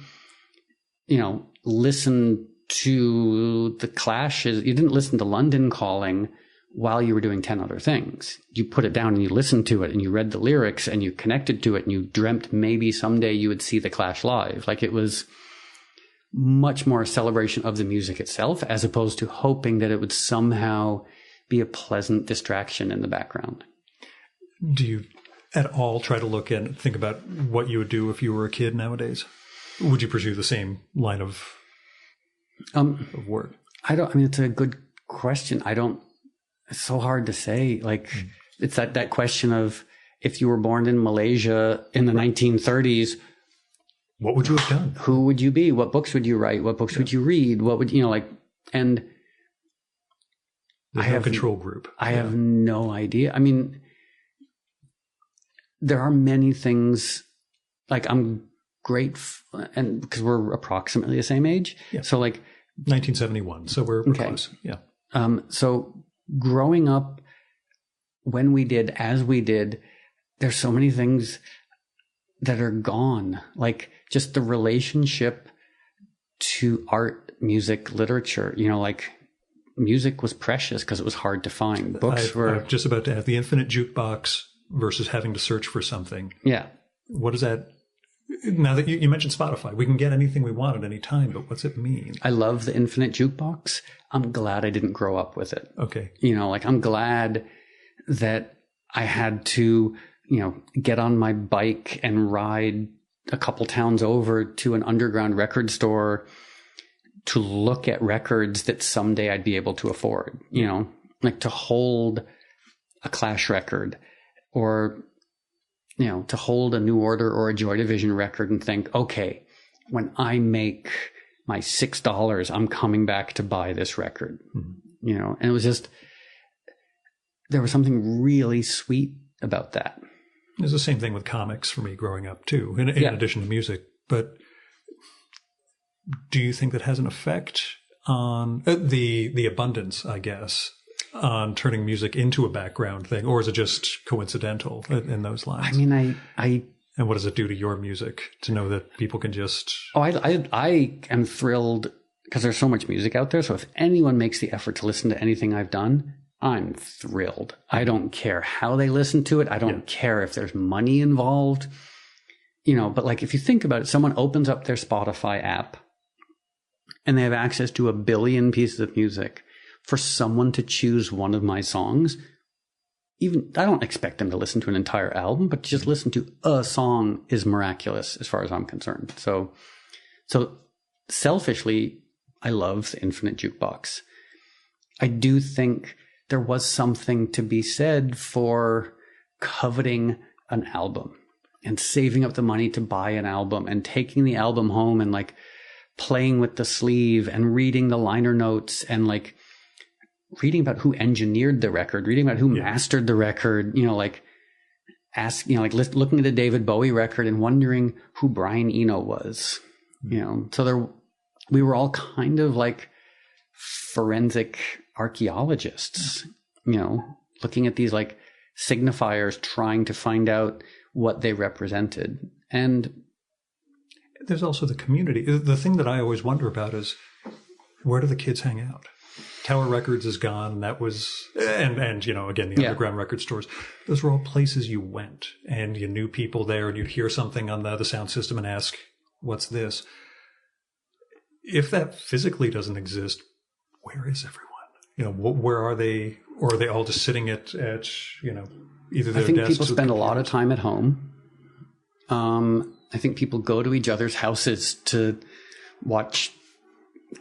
[SPEAKER 2] you know, listen to the Clashes. You didn't listen to London Calling while you were doing 10 other things. You put it down and you listened to it and you read the lyrics and you connected to it and you dreamt maybe someday you would see the Clash live. Like it was much more a celebration of the music itself, as opposed to hoping that it would somehow be a pleasant distraction in the background.
[SPEAKER 1] Do you at all try to look and think about what you would do if you were a kid nowadays? Would you pursue the same line of work?
[SPEAKER 2] I mean, it's a good question. It's so hard to say. Like, it's that question of, if you were born in Malaysia in the 1930s,
[SPEAKER 1] what would you have done?
[SPEAKER 2] Who would you be? What books would you write? What books would you read? What would, you know, like, and
[SPEAKER 1] There's no control group.
[SPEAKER 2] I have no idea. I mean, there are many things, like I'm great, and because we're approximately the same age.
[SPEAKER 1] Yeah.
[SPEAKER 2] So like
[SPEAKER 1] 1971. So we're close. Yeah.
[SPEAKER 2] So growing up when we did, as we did, there's so many things that are gone. Like just the relationship to art, music, literature, you know, like music was precious because it was hard to find. Books were
[SPEAKER 1] I'm just about to have the infinite jukebox versus having to search for something.
[SPEAKER 2] Yeah.
[SPEAKER 1] What is that? Now that you mentioned Spotify, we can get anything we want at any time, but what's it mean?
[SPEAKER 2] I love the infinite jukebox. I'm glad I didn't grow up with it.
[SPEAKER 1] Okay.
[SPEAKER 2] You know, like I'm glad that I had to, you know, get on my bike and ride a couple towns over to an underground record store to look at records that someday I'd be able to afford, you know, like to hold a Clash record, or, you know, to hold a New Order or a Joy Division record and think, okay, when I make my $6, I'm coming back to buy this record, you know, and it was just, there was something really sweet about that.
[SPEAKER 1] It's the same thing with comics for me growing up too, in addition to music. But do you think that has an effect on the abundance, I guess, on turning music into a background thing, or is it just coincidental in those lines?
[SPEAKER 2] I mean,
[SPEAKER 1] and what does it do to your music to know that people can just?
[SPEAKER 2] Oh, I am thrilled because there's so much music out there. So if anyone makes the effort to listen to anything I've done, I'm thrilled. I don't care how they listen to it. I don't care if there's money involved, you know, but like, if you think about it, someone opens up their Spotify app and they have access to 1 billion pieces of music. For someone to choose one of my songs, even I don't expect them to listen to an entire album, but just listen to a song is miraculous as far as I'm concerned. So selfishly, I love the infinite jukebox. I do think there was something to be said for coveting an album and saving up the money to buy an album and taking the album home and like playing with the sleeve and reading the liner notes and like reading about who engineered the record, reading about who mastered the record, like looking at the David Bowie record and wondering who Brian Eno was, so we were all kind of like forensic archaeologists, looking at these like signifiers, trying to find out what they represented. And
[SPEAKER 1] there's also the community. The thing that I always wonder about is, where do the kids hang out? Tower Records is gone, and that was, and again, the underground record stores. Those were all places you went, and you knew people there, and you'd hear something on the sound system and ask, what's this? If that physically doesn't exist, where is everyone? Where are they? Or are they all just sitting at either their desks?
[SPEAKER 2] I think people spend a lot of time at home. I think people go to each other's houses to watch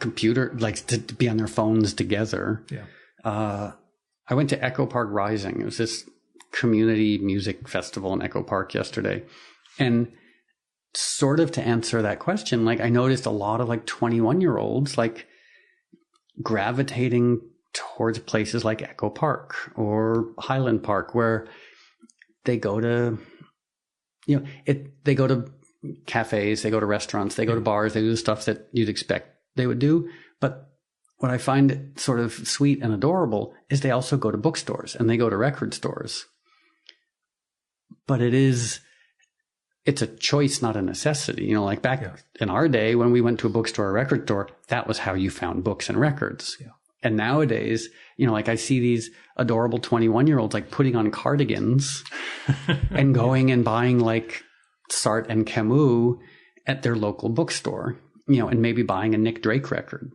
[SPEAKER 2] to be on their phones together.
[SPEAKER 1] Yeah.
[SPEAKER 2] I went to Echo Park Rising. It was this community music festival in Echo Park yesterday. And sort of to answer that question, I noticed a lot of 21-year-olds gravitating towards places like Echo Park or Highland Park, where they go to, they go to cafes, they go to restaurants, they go to bars, they do the stuff that you'd expect they would do. But what I find sort of sweet and adorable is they also go to bookstores and they go to record stores. But it's a choice, not a necessity. Back in our day when we went to a bookstore or record store, that was how you found books and records. Yeah. And nowadays, I see these adorable 21-year-olds putting on cardigans and going and buying Sartre and Camus at their local bookstore, and maybe buying a Nick Drake record.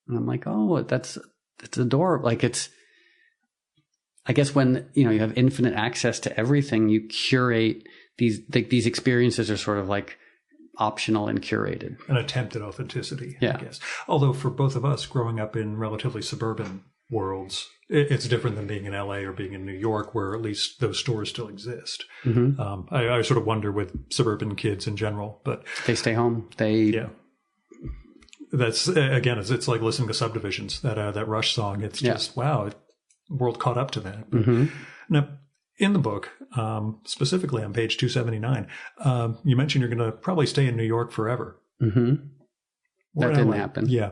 [SPEAKER 2] And I'm like, oh, that's adorable. I guess when, you have infinite access to everything, you curate these experiences are sort of optional and curated.
[SPEAKER 1] An attempt at authenticity,
[SPEAKER 2] I
[SPEAKER 1] guess. Although for both of us growing up in relatively suburban worlds, it's different than being in LA or being in New York, where at least those stores still exist.
[SPEAKER 2] Mm-hmm.
[SPEAKER 1] I sort of wonder with suburban kids in general, but
[SPEAKER 2] they stay home.
[SPEAKER 1] That's again, it's like listening to Subdivisions, that Rush song. It's just wow, the world caught up to that.
[SPEAKER 2] Mm-hmm.
[SPEAKER 1] Now, in the book, specifically on page 279, you mentioned you're going to probably stay in New York forever.
[SPEAKER 2] Mm-hmm. That didn't happen.
[SPEAKER 1] Yeah.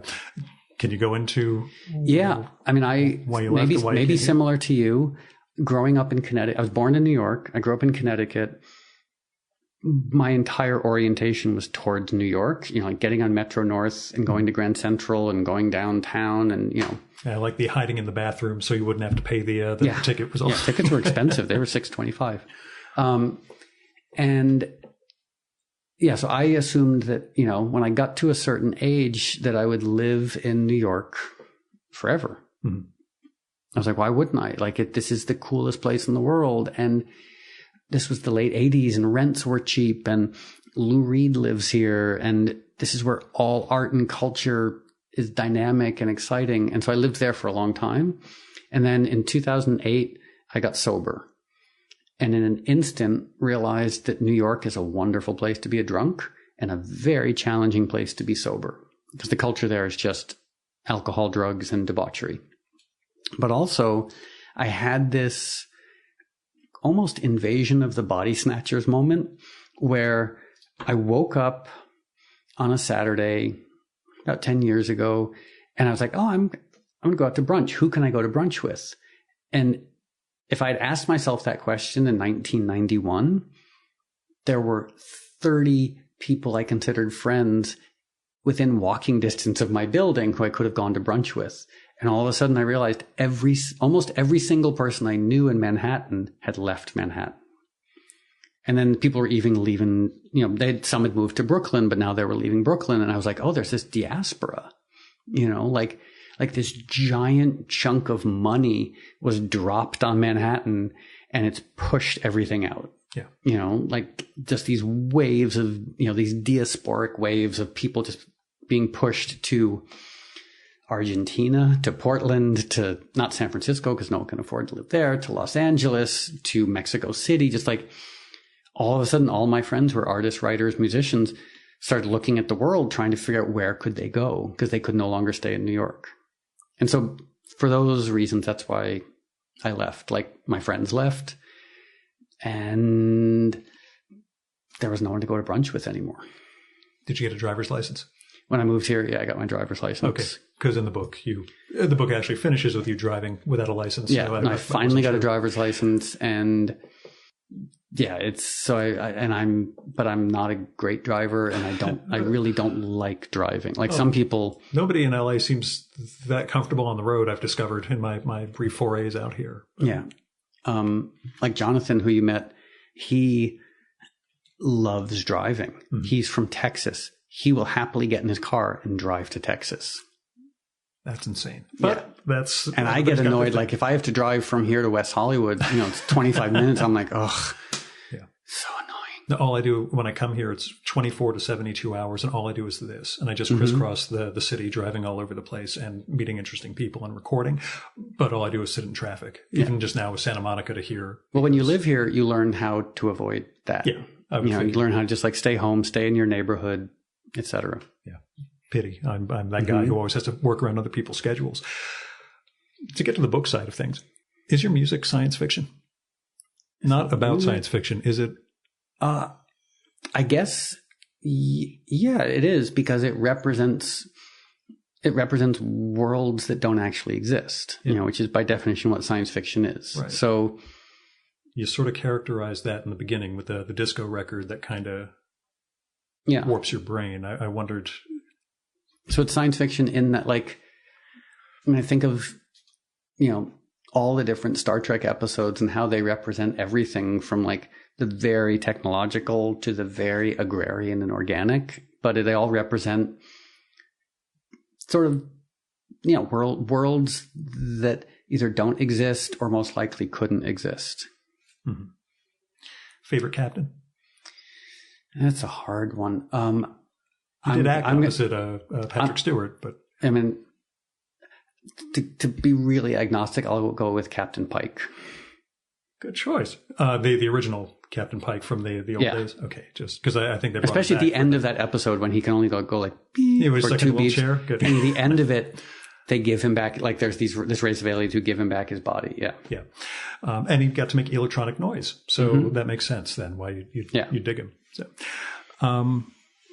[SPEAKER 1] Can you go into?
[SPEAKER 2] Yeah. I mean,
[SPEAKER 1] why you left,
[SPEAKER 2] maybe similar to you. Growing up in Connecticut, I was born in New York. I grew up in Connecticut. My entire orientation was towards New York, getting on Metro North and going to Grand Central and going downtown and,
[SPEAKER 1] Yeah, like the hiding in the bathroom so you wouldn't have to pay the ticket. Was all.
[SPEAKER 2] Yeah, tickets were expensive. They were $6.25. So I assumed that, when I got to a certain age that I would live in New York forever.
[SPEAKER 1] Mm-hmm.
[SPEAKER 2] I was like, why wouldn't I? This is the coolest place in the world. And this was the late 80s and rents were cheap and Lou Reed lives here. And this is where all art and culture is dynamic and exciting. And so I lived there for a long time. And then in 2008, I got sober. And in an instant realized that New York is a wonderful place to be a drunk and a very challenging place to be sober, because the culture there is just alcohol, drugs, and debauchery. But also I had this almost invasion of the body snatchers moment where I woke up on a Saturday about 10 years ago and I was like, oh, I'm going to go out to brunch. Who can I go to brunch with? And if I'd asked myself that question in 1991, there were 30 people I considered friends within walking distance of my building who I could have gone to brunch with. And all of a sudden I realized almost every single person I knew in Manhattan had left Manhattan. And then people were even leaving, some had moved to Brooklyn, but now they were leaving Brooklyn. And I was like, oh, there's this diaspora, like this giant chunk of money was dropped on Manhattan and it's pushed everything out.
[SPEAKER 1] Yeah.
[SPEAKER 2] Just these waves of, these diasporic waves of people just being pushed to Argentina, to Portland, to not San Francisco because no one can afford to live there, to Los Angeles, to Mexico City. Just all of a sudden, all my friends who were artists, writers, musicians started looking at the world, trying to figure out where could they go because they could no longer stay in New York. And so for those reasons, that's why I left. Like, my friends left, and there was no one to go to brunch with anymore.
[SPEAKER 1] Did you get a driver's license?
[SPEAKER 2] When I moved here, yeah, I got my driver's license.
[SPEAKER 1] Okay, because in the book, the book actually finishes with you driving without a license.
[SPEAKER 2] Yeah, and I finally got a driver's license, and yeah, it's so but I'm not a great driver, and I really don't like driving. Like some people,
[SPEAKER 1] nobody in LA seems that comfortable on the road. I've discovered in my brief forays out here.
[SPEAKER 2] Yeah, like Jonathan, who you met, he loves driving. Mm-hmm. He's from Texas. He will happily get in his car and drive to Texas.
[SPEAKER 1] That's insane. But that's...
[SPEAKER 2] And I get annoyed. Like, if I have to drive from here to West Hollywood, it's 25 minutes. I'm like, ugh.
[SPEAKER 1] Yeah.
[SPEAKER 2] So annoying.
[SPEAKER 1] Now, all I do when I come here, it's 24 to 72 hours, and all I do is this. And I just crisscross the city, driving all over the place and meeting interesting people and recording. But all I do is sit in traffic. Even just now with Santa Monica to here. Well,
[SPEAKER 2] when you live here, you learn how to avoid that.
[SPEAKER 1] Yeah.
[SPEAKER 2] You learn how to just like stay home, stay in your neighborhood, etc.
[SPEAKER 1] Yeah. Pity. I'm that guy who always has to work around other people's schedules. To get to the book side of things, is your music science fiction? Not about science fiction, is it?
[SPEAKER 2] I guess, yeah, it is, because it represents worlds that don't actually exist, which is by definition what science fiction is.
[SPEAKER 1] Right.
[SPEAKER 2] So
[SPEAKER 1] you sort of characterized that in the beginning with the disco record that kind of warps your brain. I wondered.
[SPEAKER 2] So it's science fiction in that, like, when I think of, all the different Star Trek episodes and how they represent everything from like the very technological to the very agrarian and organic, but they all represent sort of, worlds that either don't exist or most likely couldn't exist.
[SPEAKER 1] Mm-hmm. Favorite captain?
[SPEAKER 2] That's a hard one.
[SPEAKER 1] You did act opposite Patrick Stewart, but
[SPEAKER 2] I mean, to be really agnostic, I'll go with Captain Pike.
[SPEAKER 1] Good choice. The original Captain Pike from the old days. Okay, just because I think they brought
[SPEAKER 2] especially at the end of that episode when he can only go like beep
[SPEAKER 1] for 2 beats. Good.
[SPEAKER 2] And at the end of it, they give him back, like there's this race of aliens who give him back his body. Yeah.
[SPEAKER 1] Yeah. And he got to make electronic noise. So that makes sense then why you dig him. So,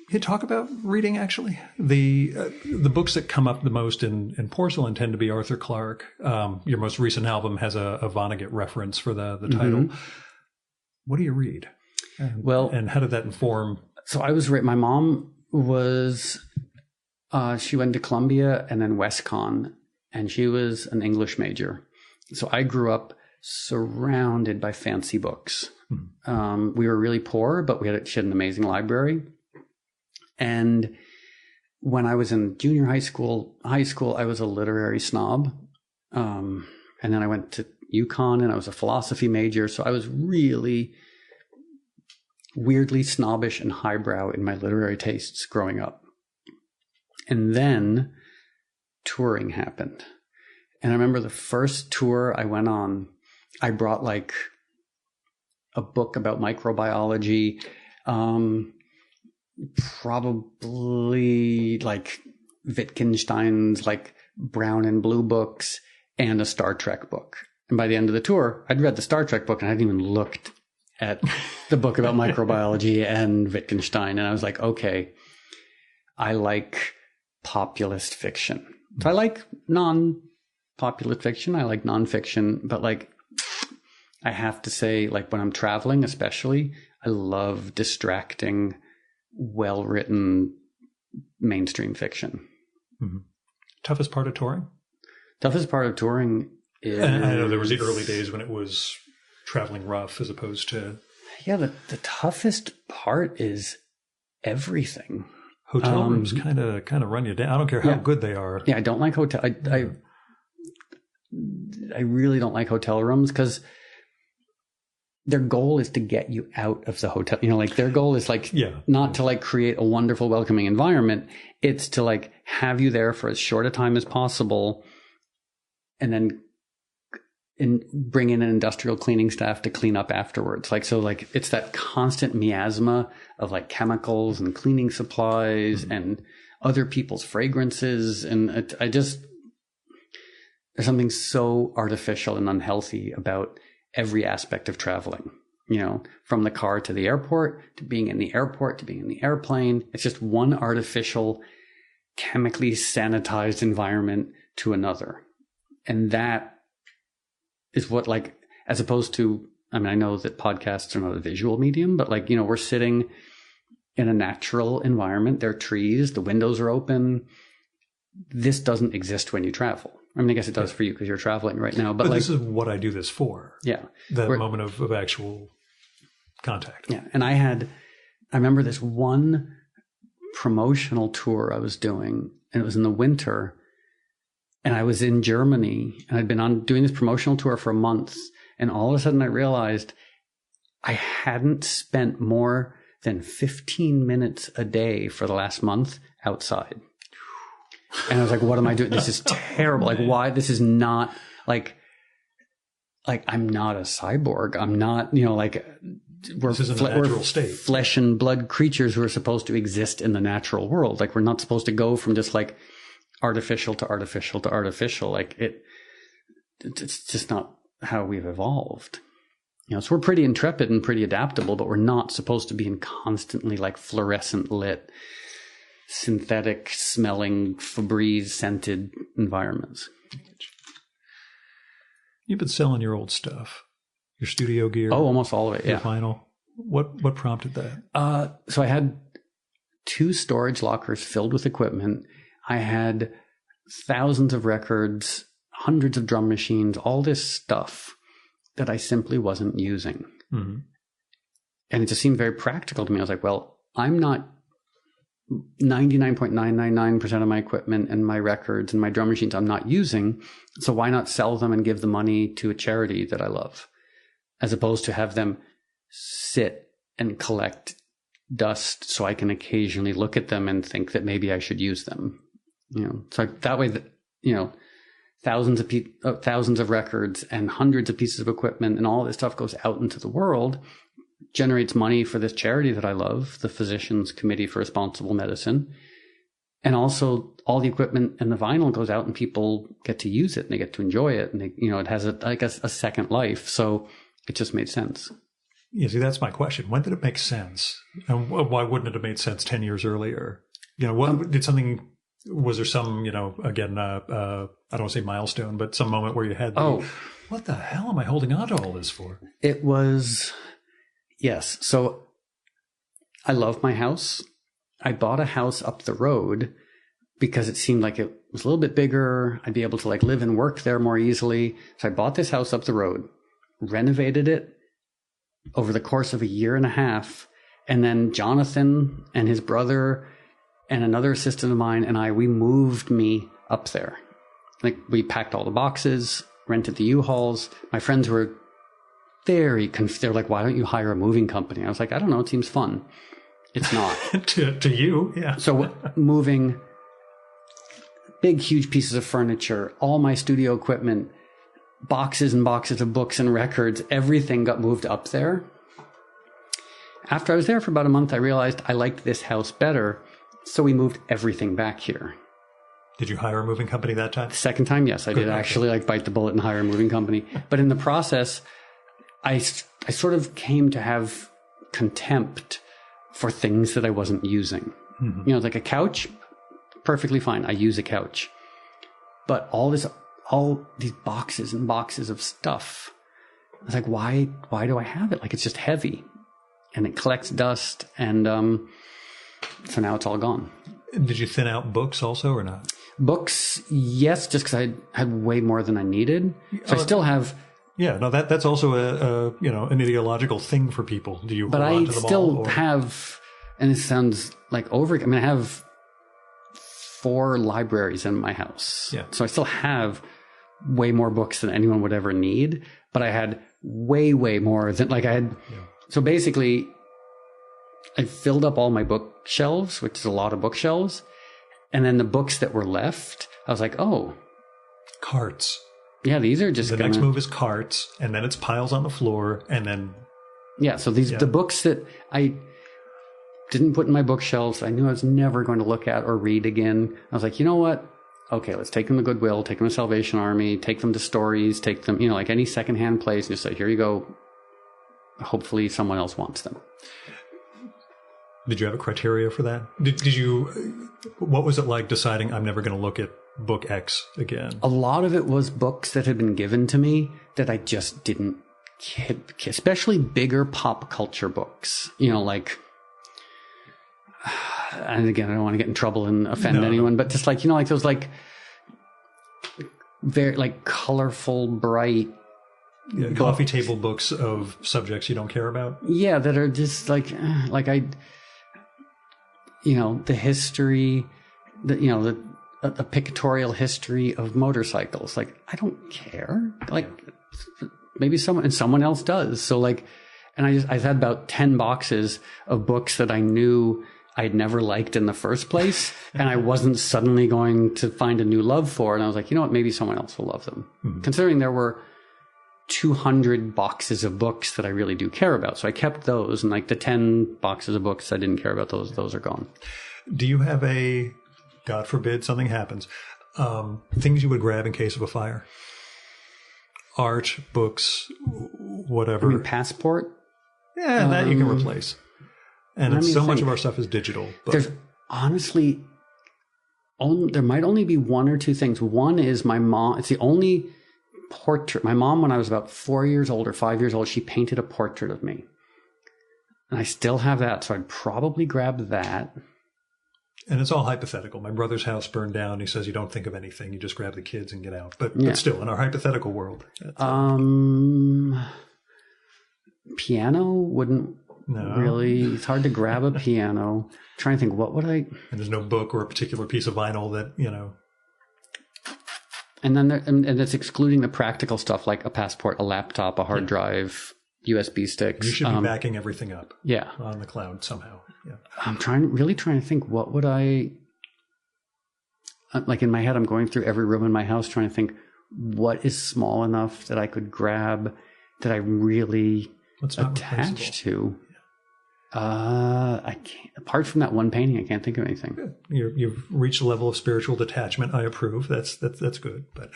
[SPEAKER 1] you talk about reading, actually. The books that come up the most in Porcelain tend to be Arthur Clarke. Your most recent album has a Vonnegut reference for the title. What do you read? And how did that inform?
[SPEAKER 2] So my mom was, she went to Columbia and then WestConn, and she was an English major. So I grew up surrounded by fancy books. We were really poor, but she had an amazing library. And when I was in junior high school, I was a literary snob. And then I went to UConn and I was a philosophy major. So I was really weirdly snobbish and highbrow in my literary tastes growing up. And then touring happened. And I remember the first tour I went on, I brought like a book about microbiology, probably like Wittgenstein's like brown and blue books and a Star Trek book. And by the end of the tour, I'd read the Star Trek book and I hadn't even looked at the book about microbiology and Wittgenstein. And I was like, okay, I like populist fiction. So I like non-populist fiction. I like nonfiction, but like, I have to say, like when I'm traveling, especially, I love distracting, well-written mainstream fiction.
[SPEAKER 1] Toughest part of touring?
[SPEAKER 2] Toughest part of touring is...
[SPEAKER 1] And I know there was the early days when it was traveling rough as opposed to...
[SPEAKER 2] Yeah, the toughest part is everything.
[SPEAKER 1] Hotel rooms kind of run you down. I don't care how good they are.
[SPEAKER 2] Yeah, I don't like hotel. I really don't like hotel rooms because their goal is to get you out of the hotel. Like their goal is like not to like create a wonderful, welcoming environment. It's to like have you there for as short a time as possible and then bring in an industrial cleaning staff to clean up afterwards. Like, so like it's that constant miasma of like chemicals and cleaning supplies and other people's fragrances. And there's something so artificial and unhealthy about every aspect of traveling. You know, from the car to the airport, to being in the airport, to being in the airplane. It's just one artificial, chemically sanitized environment to another. And that is what, like, as opposed to, I mean, I know that podcasts are not a visual medium, but like, you know, we're sitting in a natural environment. There are trees, the windows are open. This doesn't exist when you travel. I mean, I guess it does for you because you're traveling right now. But like,
[SPEAKER 1] this is what I do this for.
[SPEAKER 2] Yeah.
[SPEAKER 1] That moment of actual contact.
[SPEAKER 2] Yeah. And I remember this one promotional tour I was doing, and it was in the winter, and I was in Germany, and I'd been doing this promotional tour for a month. And all of a sudden I realized I hadn't spent more than 15 minutes a day for the last month outside. And I was like, what am I doing? This is terrible. Like, why? This is not like I'm not a cyborg. I'm not, you know, like
[SPEAKER 1] this is a natural state.
[SPEAKER 2] Flesh and blood creatures who are supposed to exist in the natural world. Like, we're not supposed to go from just like artificial to artificial to artificial. Like it's just not how we've evolved. You know, so we're pretty intrepid and pretty adaptable, but we're not supposed to be in constantly like fluorescent lit, synthetic smelling, Febreze scented environments.
[SPEAKER 1] You've been selling your old stuff, your studio gear.
[SPEAKER 2] Oh, almost all of it.
[SPEAKER 1] Your vinyl. What prompted that?
[SPEAKER 2] So I had 2 storage lockers filled with equipment. I had thousands of records, hundreds of drum machines, all this stuff that I simply wasn't using. Mm-hmm. And it just seemed very practical to me. I was like, well, I'm not 99.999% of my equipment and my records and my drum machines I'm not using. So why not sell them and give the money to a charity that I love, as opposed to have them sit and collect dust so I can occasionally look at them and think that maybe I should use them. You know, so that way, that, you know, thousands of records and hundreds of pieces of equipment and all this stuff goes out into the world, generates money for this charity that I love, the Physicians Committee for Responsible Medicine. And also all the equipment and the vinyl goes out and people get to use it and they get to enjoy it. And they, you know, it has a second life. So it just made sense.
[SPEAKER 1] Yeah, see, that's my question. When did it make sense? And why wouldn't it have made sense 10 years earlier? You know, was there some, you know, again, I don't want to say milestone, but some moment where you had, what the hell am I holding on to all this for?
[SPEAKER 2] It was, yes. So I love my house. I bought a house up the road because it seemed like it was a little bit bigger. I'd be able to like live and work there more easily. So I bought this house up the road, renovated it over the course of a year and a half. And then Jonathan and his brother and another assistant of mine and we moved me up there. Like, we packed all the boxes, rented the U-Hauls. My friends were very confused. They're like, why don't you hire a moving company? I was like, I don't know. It seems fun. It's not.
[SPEAKER 1] to you, yeah.
[SPEAKER 2] So moving big, huge pieces of furniture, all my studio equipment, boxes and boxes of books and records, everything got moved up there. After I was there for about a month, I realized I liked this house better. So we moved everything back here.
[SPEAKER 1] Did you hire a moving company that time?
[SPEAKER 2] The second time, yes, I did actually like bite the bullet and hire a moving company. But in the process, I sort of came to have contempt for things that I wasn't using. Mm-hmm. You know, like a couch, perfectly fine. I use a couch. But all these boxes and boxes of stuff, I was like, why do I have it? Like, it's just heavy and it collects dust. And so now it's all gone.
[SPEAKER 1] Did you thin out books also or not?
[SPEAKER 2] Books, yes, just because I had way more than I needed. So I still have.
[SPEAKER 1] Yeah, no, that's also an ideological thing for people. Do you?
[SPEAKER 2] But I still have, and it sounds like I have 4 libraries in my house.
[SPEAKER 1] Yeah.
[SPEAKER 2] So I still have way more books than anyone would ever need. But I had way more than I had. Yeah. So basically, I filled up all my bookshelves, which is a lot of bookshelves. And then the books that were left, I was like, oh.
[SPEAKER 1] Carts.
[SPEAKER 2] Yeah, these are just
[SPEAKER 1] the next move is carts, and then it's piles on the floor, and then.
[SPEAKER 2] Yeah, so the books that I didn't put in my bookshelves, I knew I was never going to look at or read again. I was like, you know what? okay, let's take them to Goodwill, take them to Salvation Army, take them to Stories, take them, like any secondhand place, and just say, here you go. Hopefully someone else wants them.
[SPEAKER 1] Did you have a criteria for that? Did you, what was it like deciding I'm never going to look at book X again?
[SPEAKER 2] A lot of it was books that had been given to me that I just didn't, especially bigger pop culture books, like, and again, I don't want to get in trouble and offend anyone, but just like, like those like very like colorful, bright,
[SPEAKER 1] coffee table books of subjects you don't care about.
[SPEAKER 2] Yeah. That are just like the history, a pictorial history of motorcycles. Like, I don't care. Like, maybe someone else does. So like, and I've had about 10 boxes of books that I knew I'd never liked in the first place, and I wasn't suddenly going to find a new love for. And I was like, you know what? Maybe someone else will love them. Mm-hmm. Considering there were 200 boxes of books that I really do care about. So I kept those, and like the 10 boxes of books I didn't care about, those are gone.
[SPEAKER 1] Do you have a, God forbid something happens, things you would grab in case of a fire? Art, books, whatever.
[SPEAKER 2] I mean, passport?
[SPEAKER 1] Yeah, that you can replace. And so much of our stuff is digital. But
[SPEAKER 2] there's honestly, there might only be one or two things. One is my mom. It's the only portrait. My mom, when I was about 4 years old or 5 years old, she painted a portrait of me. And I still have that, so I'd probably grab that.
[SPEAKER 1] And it's all hypothetical. My brother's house burned down. He says you don't think of anything. You just grab the kids and get out. But still, in our hypothetical world.
[SPEAKER 2] Piano wouldn't really. It's hard to grab a piano. I'm trying to think, what would I...
[SPEAKER 1] And there's no book or a particular piece of vinyl that,
[SPEAKER 2] And then and it's excluding the practical stuff like a passport, a laptop, a hard drive, USB sticks.
[SPEAKER 1] You should be backing everything up.
[SPEAKER 2] Yeah.
[SPEAKER 1] On the cloud somehow. Yeah.
[SPEAKER 2] I'm trying to think, what would I, like in my head, I'm going through every room in my house trying to think what is small enough that I could grab that I'm really attached to. I can't, apart from that one painting, I can't think of anything.
[SPEAKER 1] Good. You've reached a level of spiritual detachment. I approve. That's good. But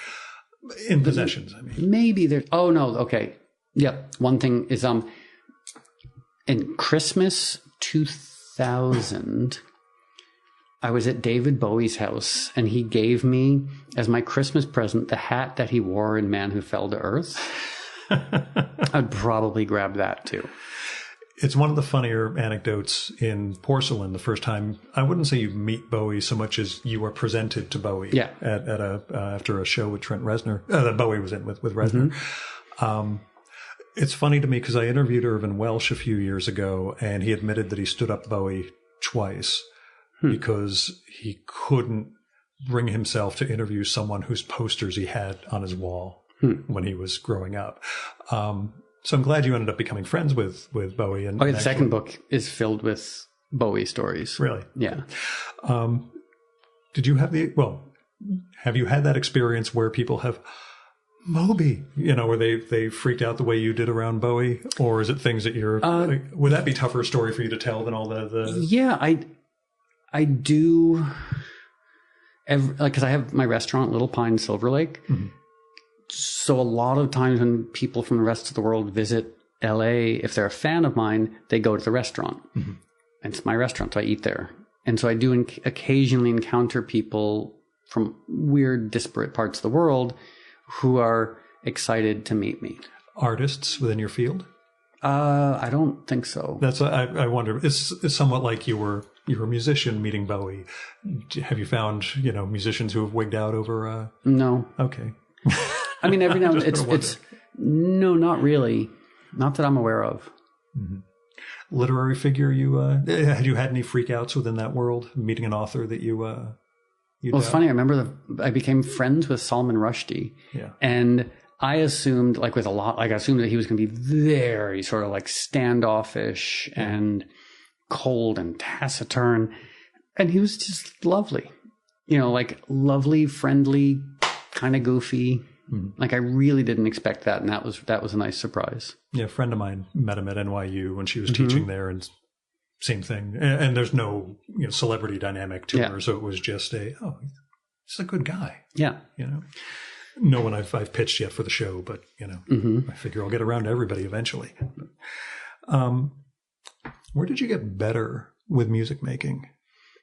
[SPEAKER 1] in possessions, I mean,
[SPEAKER 2] maybe there's. Oh no. Okay. Yep. One thing is in Christmas 2000, I was at David Bowie's house, and he gave me as my Christmas present the hat that he wore in Man Who Fell to Earth. I'd probably grab that too.
[SPEAKER 1] It's one of the funnier anecdotes in Porcelain. The first time, I wouldn't say you meet Bowie so much as you are presented to Bowie.
[SPEAKER 2] Yeah.
[SPEAKER 1] After a show with Trent Reznor that Bowie was in with Reznor. Mm-hmm. It's funny to me because I interviewed Irvin Welsh a few years ago, and he admitted that he stood up Bowie twice because he couldn't bring himself to interview someone whose posters he had on his wall when he was growing up. So I'm glad you ended up becoming friends with Bowie. And
[SPEAKER 2] the second book is filled with Bowie stories.
[SPEAKER 1] Really?
[SPEAKER 2] Yeah.
[SPEAKER 1] Did you have have you had that experience where people have Moby, where they freaked out the way you did around Bowie? Or is it things that you're, would that be tougher story for you to tell than all the...
[SPEAKER 2] Yeah, I do, because I have my restaurant, Little Pine Silver Lake. Mm-hmm. So a lot of times when people from the rest of the world visit LA, if they're a fan of mine, they go to the restaurant. Mm-hmm. And it's my restaurant, so I eat there. And so I do occasionally encounter people from weird, disparate parts of the world who are excited to meet me.
[SPEAKER 1] Artists within your field?
[SPEAKER 2] I don't think so.
[SPEAKER 1] That's I wonder. It's somewhat like you were a musician meeting Bowie. Have you found musicians who have wigged out over?
[SPEAKER 2] No.
[SPEAKER 1] Okay.
[SPEAKER 2] I mean, every now and then it's no, not really, not that I'm aware of.
[SPEAKER 1] Mm-hmm. Literary figure, had you had any freakouts within that world? Meeting an author that you well,
[SPEAKER 2] it's funny. I remember I became friends with Salman Rushdie, and I assumed, I assumed that he was going to be very sort of like standoffish and cold and taciturn, and he was just lovely, lovely, friendly, kind of goofy. Mm-hmm. I really didn't expect that, and that was a nice surprise. Yeah,
[SPEAKER 1] a friend of mine met him at NYU when she was teaching there, and same thing. And there's no celebrity dynamic to her, so it was just a good guy.
[SPEAKER 2] Yeah.
[SPEAKER 1] You know, no one I've pitched yet for the show, but you know, I figure I'll get around to everybody eventually. Where did you get better with music making,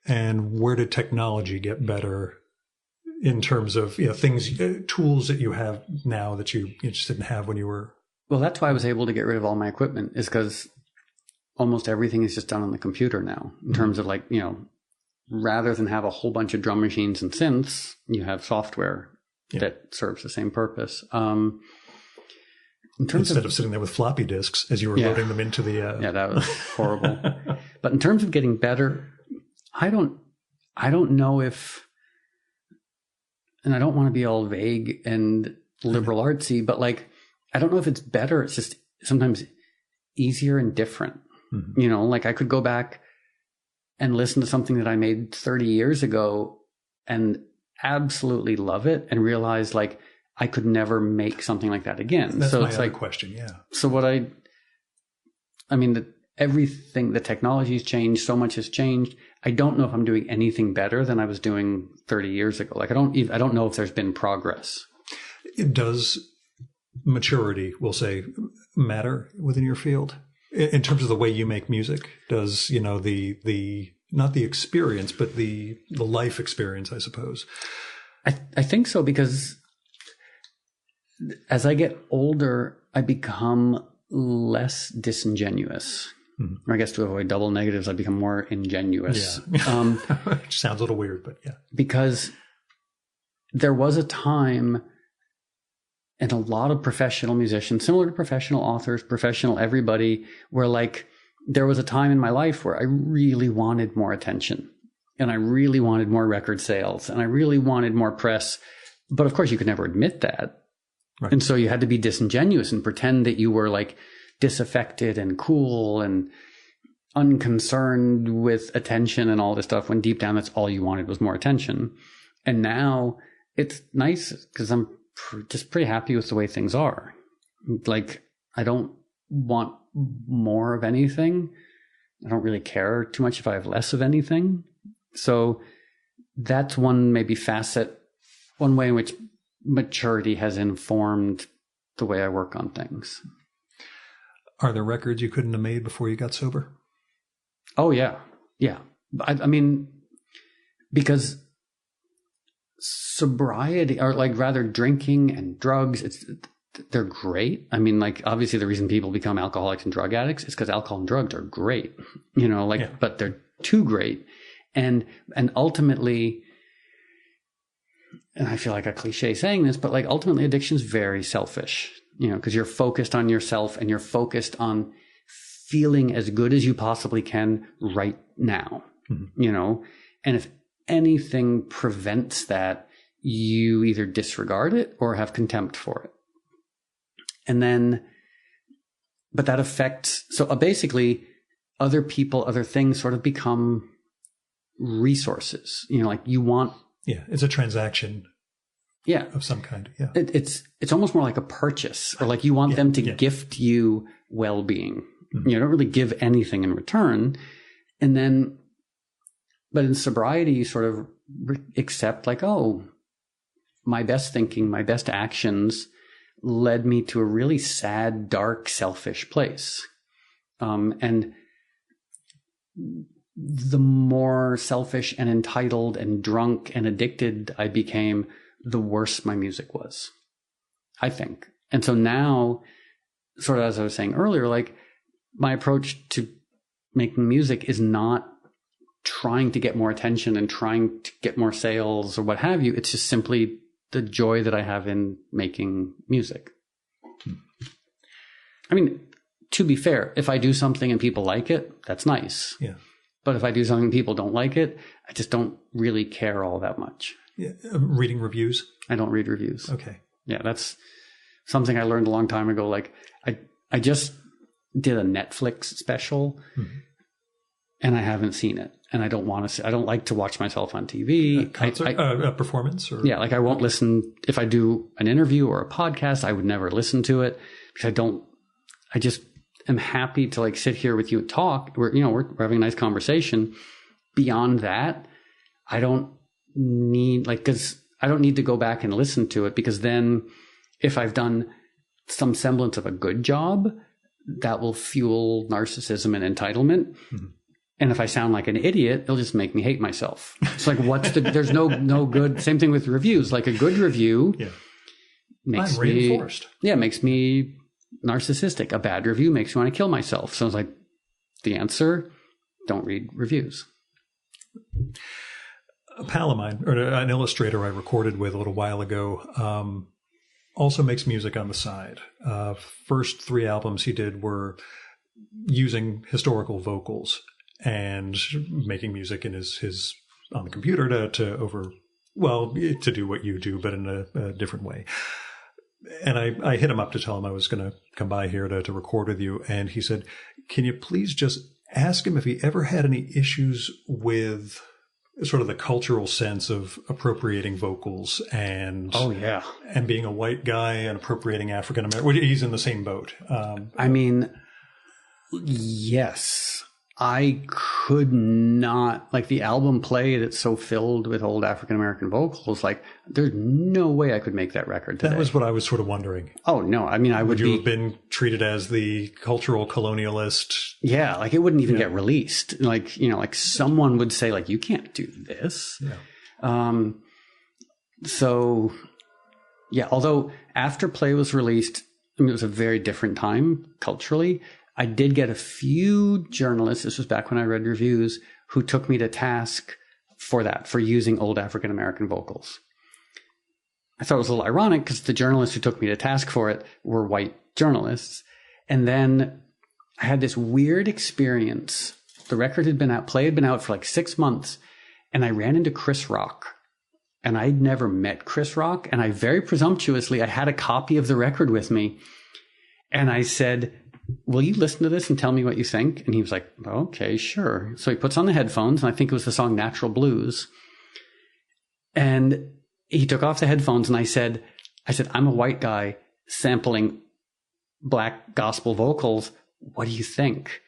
[SPEAKER 1] and where did technology get better in terms of, you know, things, tools that you have now that you just didn't have when you were?
[SPEAKER 2] Well, that's why I was able to get rid of all my equipment, is because almost everything is just done on the computer now, in terms of, like, you know, rather than have a whole bunch of drum machines and synths, you have software that serves the same purpose. Instead of sitting
[SPEAKER 1] there with floppy disks as you were loading them into the...
[SPEAKER 2] Yeah, that was horrible. But in terms of getting better, I don't know if, and I don't want to be all vague and liberal artsy, but like, I don't know if it's better. It's just sometimes easier and different. Mm-hmm. You know, like I could go back and listen to something that I made 30 years ago and absolutely love it and realize like I could never make something like that again.
[SPEAKER 1] That's
[SPEAKER 2] so
[SPEAKER 1] my
[SPEAKER 2] it's
[SPEAKER 1] other
[SPEAKER 2] like
[SPEAKER 1] question. Yeah.
[SPEAKER 2] So everything, the technology's changed, so much has changed. I don't know if I'm doing anything better than I was doing 30 years ago. Like I don't know if there's been progress.
[SPEAKER 1] Does maturity, we'll say, matter within your field in terms of the way you make music? Does, you know, the not the experience, but the life experience, I suppose.
[SPEAKER 2] I think so, because as I get older, I become less disingenuous. Mm-hmm. Or I guess to avoid double negatives, I become more ingenuous.
[SPEAKER 1] Yeah. Which sounds a little weird, but yeah.
[SPEAKER 2] Because there was a time, and a lot of professional musicians, similar to professional authors, professional everybody, where like there was a time in my life where I really wanted more attention, and I really wanted more record sales, and I really wanted more press. But of course, you could never admit that. Right. And so you had to be disingenuous and pretend that you were like disaffected and cool and unconcerned with attention and all this stuff, when deep down that's all you wanted was more attention. And now it's nice because I'm just pretty happy with the way things are. Like, I don't want more of anything. I don't really care too much if I have less of anything. So that's one maybe facet, one way in which maturity has informed the way I work on things.
[SPEAKER 1] Are there records you couldn't have made before you got sober?
[SPEAKER 2] Oh, yeah. Yeah. I mean, because sobriety, or like rather drinking and drugs, they're great. I mean, like obviously the reason people become alcoholics and drug addicts is because alcohol and drugs are great, you know, like, yeah. But they're too great. And ultimately, and I feel like a cliche saying this, but like ultimately addiction is very selfish, you know, because you're focused on yourself and you're focused on feeling as good as you possibly can right now, mm-hmm. You know, and if anything prevents that, you either disregard it or have contempt for it. And then, but that affects, so basically other people, other things sort of become resources, you know, like you want.
[SPEAKER 1] Yeah. It's a transaction.
[SPEAKER 2] Yeah.
[SPEAKER 1] Of some kind. Yeah.
[SPEAKER 2] It's almost more like a purchase, or like you want them to gift you well-being. Mm-hmm. You don't really give anything in return. And then, but in sobriety, you sort of accept like, oh, my best thinking, my best actions led me to a really sad, dark, selfish place. And the more selfish and entitled and drunk and addicted I became, the worse my music was, I think. And so now, sort of as I was saying earlier, like my approach to making music is not trying to get more attention and trying to get more sales or what have you. It's just simply the joy that I have in making music. I mean, to be fair, if I do something and people like it, that's nice.
[SPEAKER 1] Yeah.
[SPEAKER 2] But if I do something and people don't like it, I just don't really care all that much.
[SPEAKER 1] Yeah. Reading reviews?
[SPEAKER 2] I don't read reviews.
[SPEAKER 1] Okay.
[SPEAKER 2] Yeah, that's something I learned a long time ago. Like I just did a Netflix special, mm-hmm. and I haven't seen it. And I don't want to. I don't like to watch myself on TV.
[SPEAKER 1] A performance, or
[SPEAKER 2] yeah, like I won't listen if I do an interview or a podcast. I would never listen to it because I don't. I just am happy to like sit here with you and talk. We're having a nice conversation. Beyond that, I don't need, like, because I don't need to go back and listen to it, because then if I've done some semblance of a good job, that will fuel narcissism and entitlement. Mm-hmm. And if I sound like an idiot, it'll just make me hate myself. It's like, there's no good, same thing with reviews. Like a good review makes me narcissistic. A bad review makes me want to kill myself. So it's like, the answer, don't read reviews.
[SPEAKER 1] A pal of mine, or an illustrator I recorded with a little while ago, also makes music on the side. First 3 albums he did were using historical vocals and making music in his on the computer to do what you do, but in a different way. And I hit him up to tell him I was going to come by here to record with you. And he said, can you please just ask him if he ever had any issues with sort of the cultural sense of appropriating vocals and and being a white guy and appropriating African American. He's in the same boat.
[SPEAKER 2] I mean, yes, I could not, like, the album Play that's so filled with old African American vocals. Like, there's no way I could make that record today.
[SPEAKER 1] That was what I was sort of wondering.
[SPEAKER 2] Oh no, I mean, would
[SPEAKER 1] you have been treated as the cultural colonialist?
[SPEAKER 2] Yeah, like it wouldn't even get released. Like, like someone would say, like, you can't do this. Yeah. So yeah, although after Play was released, I mean, it was a very different time culturally. I did get a few journalists, this was back when I read reviews, who took me to task for that, for using old African American vocals. I thought it was a little ironic because the journalists who took me to task for it were white journalists. And then I had this weird experience. The record had been out, Play had been out for like 6 months, and I ran into Chris Rock. And I'd never met Chris Rock, and I very presumptuously, I had a copy of the record with me. And I said, will you listen to this and tell me what you think? And he was like, okay, sure. So he puts on the headphones, and I think it was the song Natural Blues. And he took off the headphones, and I said, I'm a white guy sampling black gospel vocals. What do you think?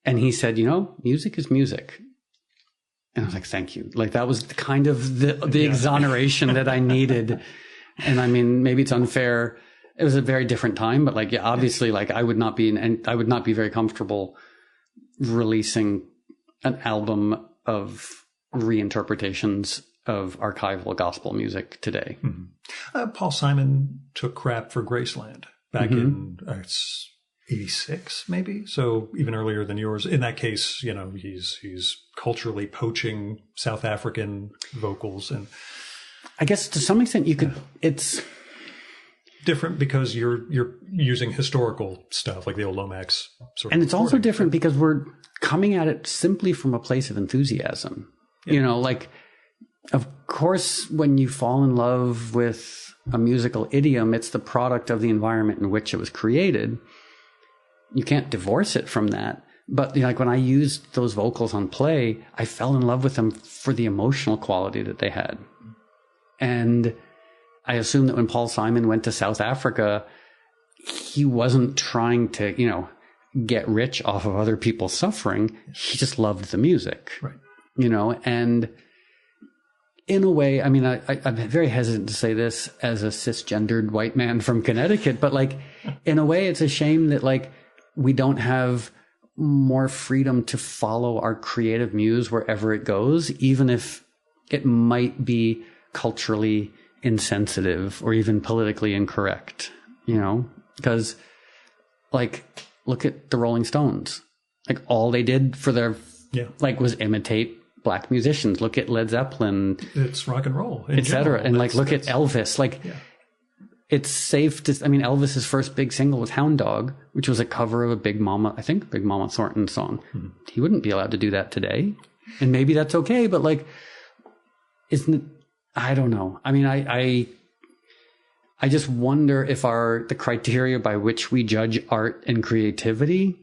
[SPEAKER 2] And he said, music is music. And I was like, thank you. Like, that was kind of the exoneration that I needed. And I mean, maybe it's unfair. It was a very different time, but obviously, I would not be very comfortable releasing an album of reinterpretations of archival gospel music today.
[SPEAKER 1] Mm-hmm. Paul Simon took crap for Graceland back in 86, maybe. So even earlier than yours. In that case, he's culturally poaching South African vocals, and
[SPEAKER 2] I guess to some extent you could. It's
[SPEAKER 1] different because you're using historical stuff like the old Lomax sort of.
[SPEAKER 2] And it's also different because we're coming at it simply from a place of enthusiasm. Yeah. Of course, when you fall in love with a musical idiom, it's the product of the environment in which it was created. You can't divorce it from that. But when I used those vocals on Play, I fell in love with them for the emotional quality that they had. And I assume that when Paul Simon went to South Africa, he wasn't trying to, get rich off of other people's suffering. He just loved the music,
[SPEAKER 1] right?
[SPEAKER 2] And in a way, I mean, I'm very hesitant to say this as a cisgendered white man from Connecticut, but in a way, it's a shame that we don't have more freedom to follow our creative muse wherever it goes, even if it might be culturally insensitive or even politically incorrect, because look at the Rolling Stones. All they did for their was imitate black musicians. Look at Led Zeppelin.
[SPEAKER 1] It's rock and roll,
[SPEAKER 2] etc. And look at Elvis. It's safe to, Elvis's first big single was Hound Dog, which was a cover of a Big Mama Thornton song. Mm-hmm. He wouldn't be allowed to do that today. And maybe that's okay, but isn't it, I don't know. I mean, I just wonder if the criteria by which we judge art and creativity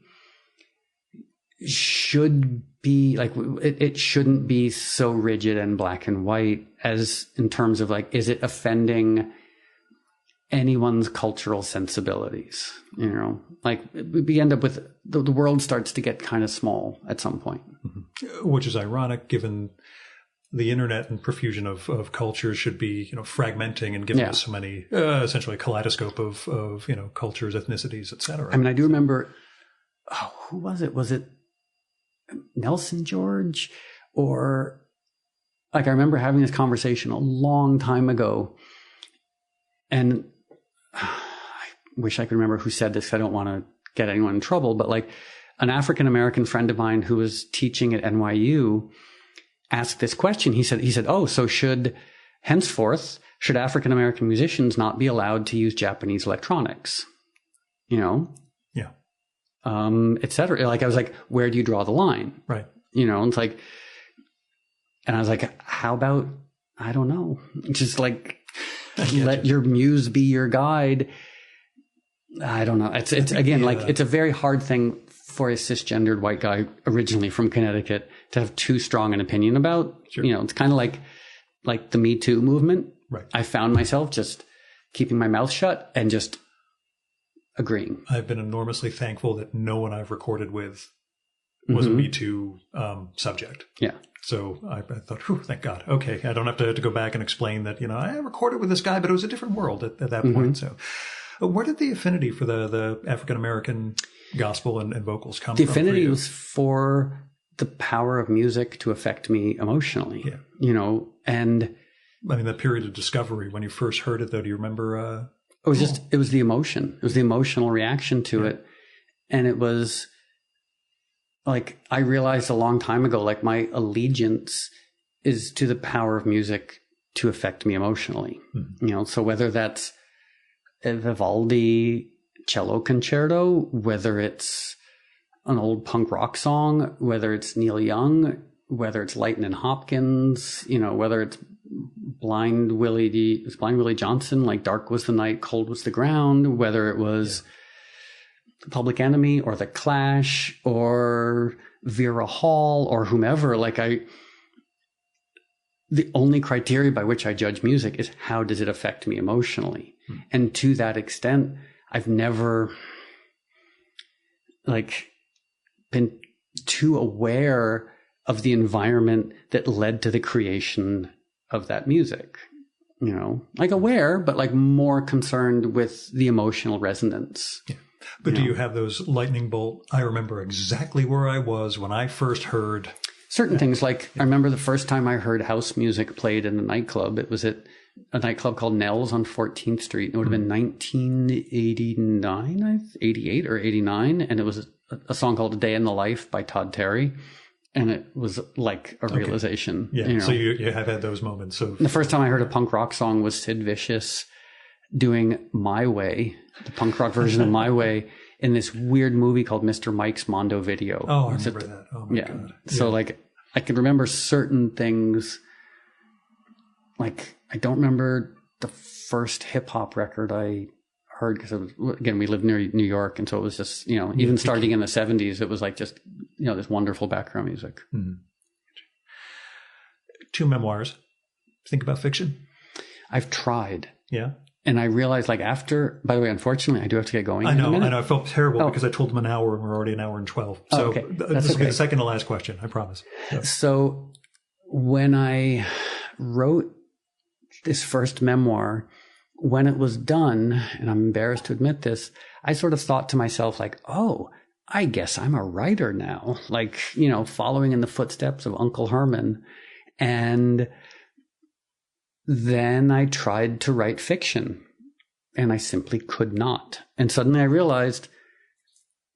[SPEAKER 2] should be it shouldn't be so rigid and black and white as in terms of is it offending anyone's cultural sensibilities? We end up with the world starts to get kind of small at some point.
[SPEAKER 1] Mm-hmm. Which is ironic given the internet and profusion of cultures should be, fragmenting and giving us so many, essentially a kaleidoscope of, cultures, ethnicities, etc.
[SPEAKER 2] I mean, I do remember, who was it? Was it Nelson George? Or like, I remember having this conversation a long time ago, and I wish I could remember who said this. I don't want to get anyone in trouble, but like an African-American friend of mine who was teaching at NYU asked this question. He said, oh, so henceforth, should African-American musicians not be allowed to use Japanese electronics?
[SPEAKER 1] Yeah.
[SPEAKER 2] Et cetera. Like, I was like, where do you draw the line?
[SPEAKER 1] Right.
[SPEAKER 2] It's like, and I was like, how about, I don't know, just like, let your muse be your guide. I don't know. It's again, like, it's a very hard thing for a cisgendered white guy originally from Connecticut to have too strong an opinion about. Sure. It's kind of like the Me Too movement.
[SPEAKER 1] Right.
[SPEAKER 2] I found myself just keeping my mouth shut and just agreeing.
[SPEAKER 1] I've been enormously thankful that no one I've recorded with was a Me Too subject.
[SPEAKER 2] Yeah.
[SPEAKER 1] So I thought, thank God. Okay, I don't have to go back and explain that, I recorded with this guy, but it was a different world at that point. So where did the affinity for the African-American gospel and vocals come from?
[SPEAKER 2] The affinity was for the power of music to affect me emotionally.
[SPEAKER 1] Yeah.
[SPEAKER 2] And
[SPEAKER 1] I mean, that period of discovery when you first heard it, though, do you remember?
[SPEAKER 2] It was the emotion. It was the emotional reaction to it. And it was like, I realized a long time ago, like, my allegiance is to the power of music to affect me emotionally. So whether that's a Vivaldi cello concerto, whether it's an old punk rock song, whether it's Neil Young, whether it's Lightnin' Hopkins, whether it's Blind Willie Johnson, like Dark Was the Night, Cold Was the Ground, whether it was Public Enemy or The Clash or Vera Hall or whomever, like, the only criteria by which I judge music is how does it affect me emotionally? And to that extent, I've never been too aware of the environment that led to the creation of that music, aware, but more concerned with the emotional resonance.
[SPEAKER 1] Yeah. But do you have those lightning bolt? I remember exactly where I was when I first heard
[SPEAKER 2] certain things. Like, I remember the first time I heard house music played in a nightclub. It was at a nightclub called Nell's on 14th Street. It would have been 1989, 88 or 89. And it was a song called A Day in the Life by Todd Terry. And it was like a realization.
[SPEAKER 1] Yeah. So you have had those moments. So
[SPEAKER 2] the first time I heard a punk rock song was Sid Vicious doing My Way, the punk rock version of My Way, in this weird movie called Mr. Mike's Mondo Video.
[SPEAKER 1] Oh, I remember that. Oh my God.
[SPEAKER 2] So I can remember certain things. Like, I don't remember the first hip hop record I heard because again, we lived near New York. And so it was just, even starting in the 70s, it was like just, this wonderful background music.
[SPEAKER 1] Mm-hmm. 2 memoirs. Think about fiction?
[SPEAKER 2] I've tried.
[SPEAKER 1] Yeah.
[SPEAKER 2] And I realized after, by the way, unfortunately, I do have to get going.
[SPEAKER 1] I know. I felt terrible because I told them an hour and we're already an hour and 12. So
[SPEAKER 2] okay.
[SPEAKER 1] This will be the second to last question. I promise.
[SPEAKER 2] So when I wrote this first memoir, when it was done, and I'm embarrassed to admit this, I sort of thought to myself oh, I guess I'm a writer now, following in the footsteps of Uncle Herman. And then I tried to write fiction and I simply could not. And suddenly I realized,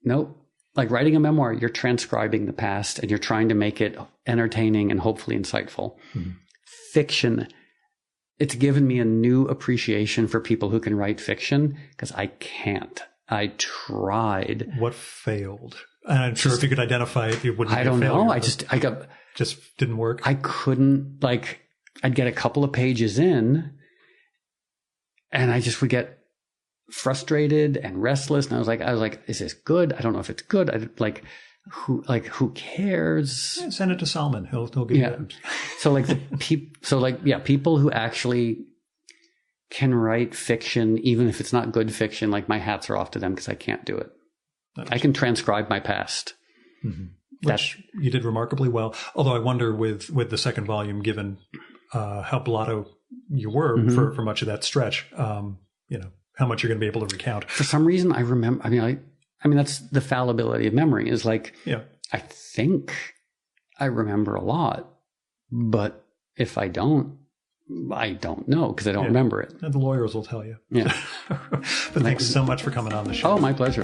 [SPEAKER 2] nope, writing a memoir, you're transcribing the past and you're trying to make it entertaining and hopefully insightful. Mm-hmm. Fiction, it's given me a new appreciation for people who can write fiction because I can't. I tried.
[SPEAKER 1] What failed? And I'm sure if you could identify it, it wouldn't be a failure.
[SPEAKER 2] I don't know.
[SPEAKER 1] Just didn't work.
[SPEAKER 2] I couldn't, I'd get a couple of pages in and I just would get frustrated and restless. And I was like, is this good? I don't know if it's good. Who cares?
[SPEAKER 1] Yeah, send it to Salman. He'll give you that.
[SPEAKER 2] People who actually can write fiction, even if it's not good fiction, my hats are off to them because I can't do it. I can transcribe my past.
[SPEAKER 1] Mm-hmm. which you did remarkably well. Although I wonder with the second volume, given how blotto you were for much of that stretch, how much you're going to be able to recount.
[SPEAKER 2] For some reason, I remember. I mean, that's the fallibility of memory. Is like, I think I remember a lot, but if I don't know because I don't remember it.
[SPEAKER 1] And the lawyers will tell you.
[SPEAKER 2] Yeah.
[SPEAKER 1] But thanks so much for coming on the show.
[SPEAKER 2] Oh, my pleasure.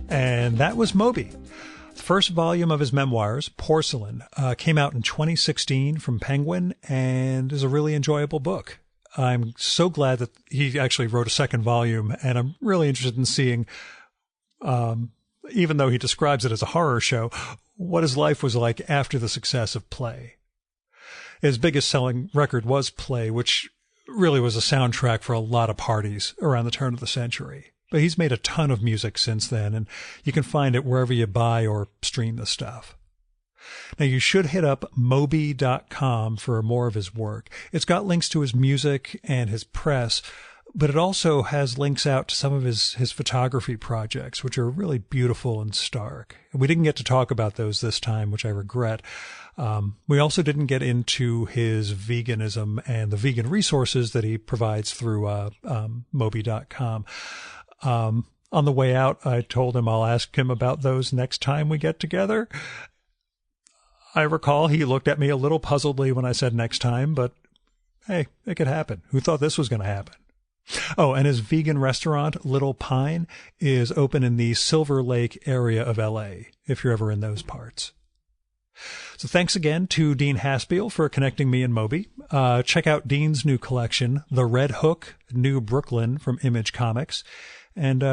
[SPEAKER 1] And that was Moby. The first volume of his memoirs, Porcelain, came out in 2016 from Penguin and is a really enjoyable book. I'm so glad that he actually wrote a second volume, and I'm really interested in seeing, even though he describes it as a horror show, what his life was like after the success of Play. His biggest selling record was Play, which really was a soundtrack for a lot of parties around the turn of the century. But he's made a ton of music since then, and you can find it wherever you buy or stream the stuff. Now, you should hit up Moby.com for more of his work. It's got links to his music and his press, but it also has links out to some of his photography projects, which are really beautiful and stark. We didn't get to talk about those this time, which I regret. We also didn't get into his veganism and the vegan resources that he provides through Moby.com. On the way out, I told him I'll ask him about those next time we get together. I recall he looked at me a little puzzledly when I said next time, but hey, it could happen. Who thought this was going to happen? Oh, and his vegan restaurant, Little Pine, is open in the Silver Lake area of LA, if you're ever in those parts. So thanks again to Dean Haspiel for connecting me and Moby. Check out Dean's new collection, The Red Hook, New Brooklyn from Image Comics. And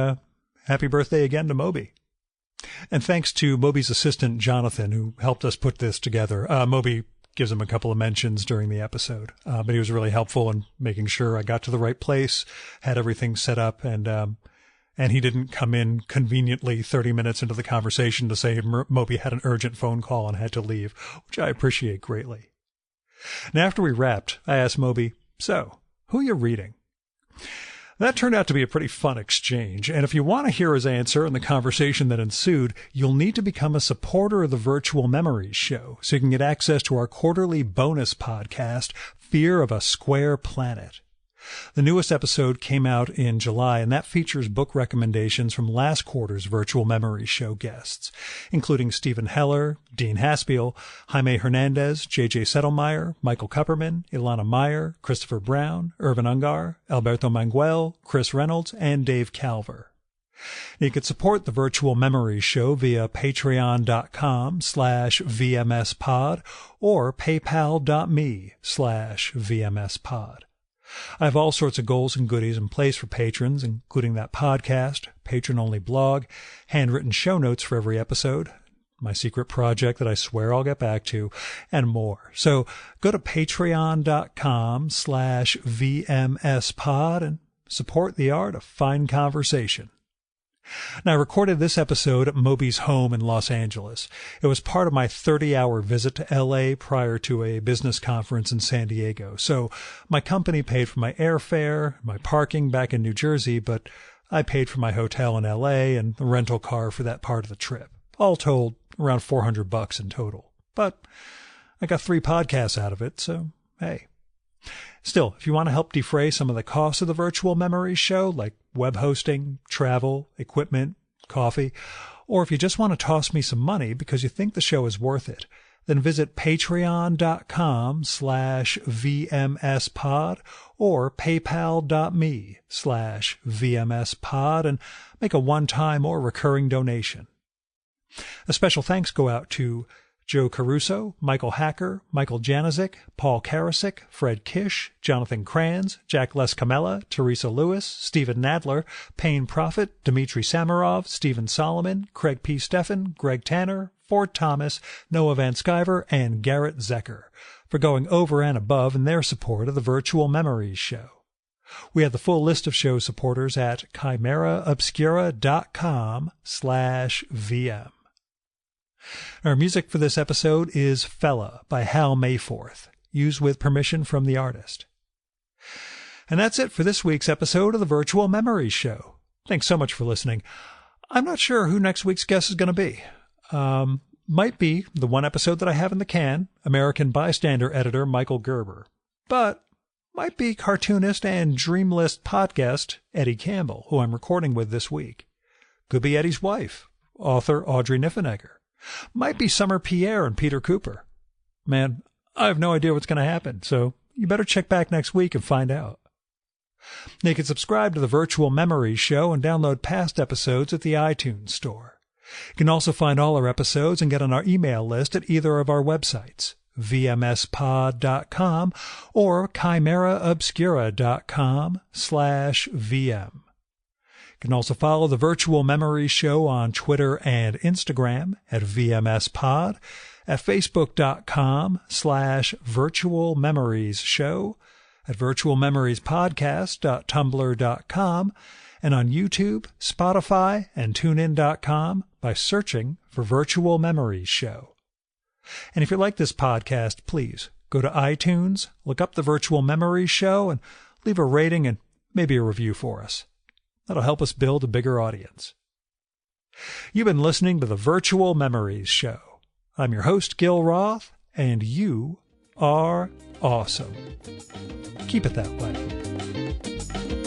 [SPEAKER 1] happy birthday again to Moby. And thanks to Moby's assistant, Jonathan, who helped us put this together. Moby gives him a couple of mentions during the episode, but he was really helpful in making sure I got to the right place, had everything set up, and he didn't come in conveniently 30 minutes into the conversation to say Moby had an urgent phone call and had to leave, which I appreciate greatly. And after we wrapped, I asked Moby, so, who are you reading? That turned out to be a pretty fun exchange, and if you want to hear his answer and the conversation that ensued, you'll need to become a supporter of the Virtual Memories Show so you can get access to our quarterly bonus podcast, Fear of a Square Planet. The newest episode came out in July, and that features book recommendations from last quarter's Virtual Memories Show guests, including Stephen Heller, Dean Haspiel, Jaime Hernandez, J.J. Settlemeyer, Michael Kupperman, Ilana Meyer, Christopher Brown, Irvin Ungar, Alberto Manguel, Chris Reynolds, and Dave Calver. You can support the Virtual Memories Show via patreon.com/VMSpod or paypal.me/VMSpod. I have all sorts of goals and goodies in place for patrons, including that podcast, patron-only blog, handwritten show notes for every episode, my secret project that I swear I'll get back to, and more. So go to patreon.com/VMSpod and support the art of fine conversation. Now, I recorded this episode at Moby's home in Los Angeles. It was part of my 30-hour visit to L.A. prior to a business conference in San Diego. So my company paid for my airfare, my parking back in New Jersey, but I paid for my hotel in L.A. and the rental car for that part of the trip. All told, around $400 in total. But I got 3 podcasts out of it, so hey. Still, if you want to help defray some of the costs of the Virtual Memories Show, like web hosting, travel, equipment, coffee, or if you just want to toss me some money because you think the show is worth it, then visit patreon.com/VMSpod or paypal.me/VMSpod and make a one-time or recurring donation. A special thanks go out to Joe Caruso, Michael Hacker, Michael Janizik, Paul Karasik, Fred Kish, Jonathan Kranz, Jack Lescamella, Teresa Lewis, Stephen Nadler, Payne Prophet, Dmitry Samarov, Stephen Solomon, Craig P. Steffen, Greg Tanner, Ford Thomas, Noah Van Sciver, and Garrett Zecker for going over and above in their support of the Virtual Memories Show. We have the full list of show supporters at chimeraobscura.com/VM. Our music for this episode is Fella by Hal Mayforth, used with permission from the artist. And that's it for this week's episode of the Virtual Memories Show. Thanks so much for listening. I'm not sure who next week's guest is going to be. Might be the one episode that I have in the can, American Bystander editor Michael Gerber. But might be cartoonist and Dreamlist podcast Eddie Campbell, who I'm recording with this week. Could be Eddie's wife, author Audrey Niffenegger. Might be Summer Pierre and Peter Cooper. Man, I have no idea what's going to happen, so you better check back next week and find out. You can subscribe to the Virtual Memories Show and download past episodes at the iTunes Store. You can also find all our episodes and get on our email list at either of our websites, vmspod.com or chimeraobscura.com/vm. You can also follow the Virtual Memories Show on Twitter and Instagram at vmspod, at facebook.com/virtualmemoriesshow, at virtualmemoriespodcast.tumblr.com, and on YouTube, Spotify, and TuneIn.com by searching for Virtual Memories Show. And if you like this podcast, please go to iTunes, look up the Virtual Memories Show, and leave a rating and maybe a review for us. That'll help us build a bigger audience. You've been listening to the Virtual Memories Show. I'm your host, Gil Roth, and you are awesome. Keep it that way.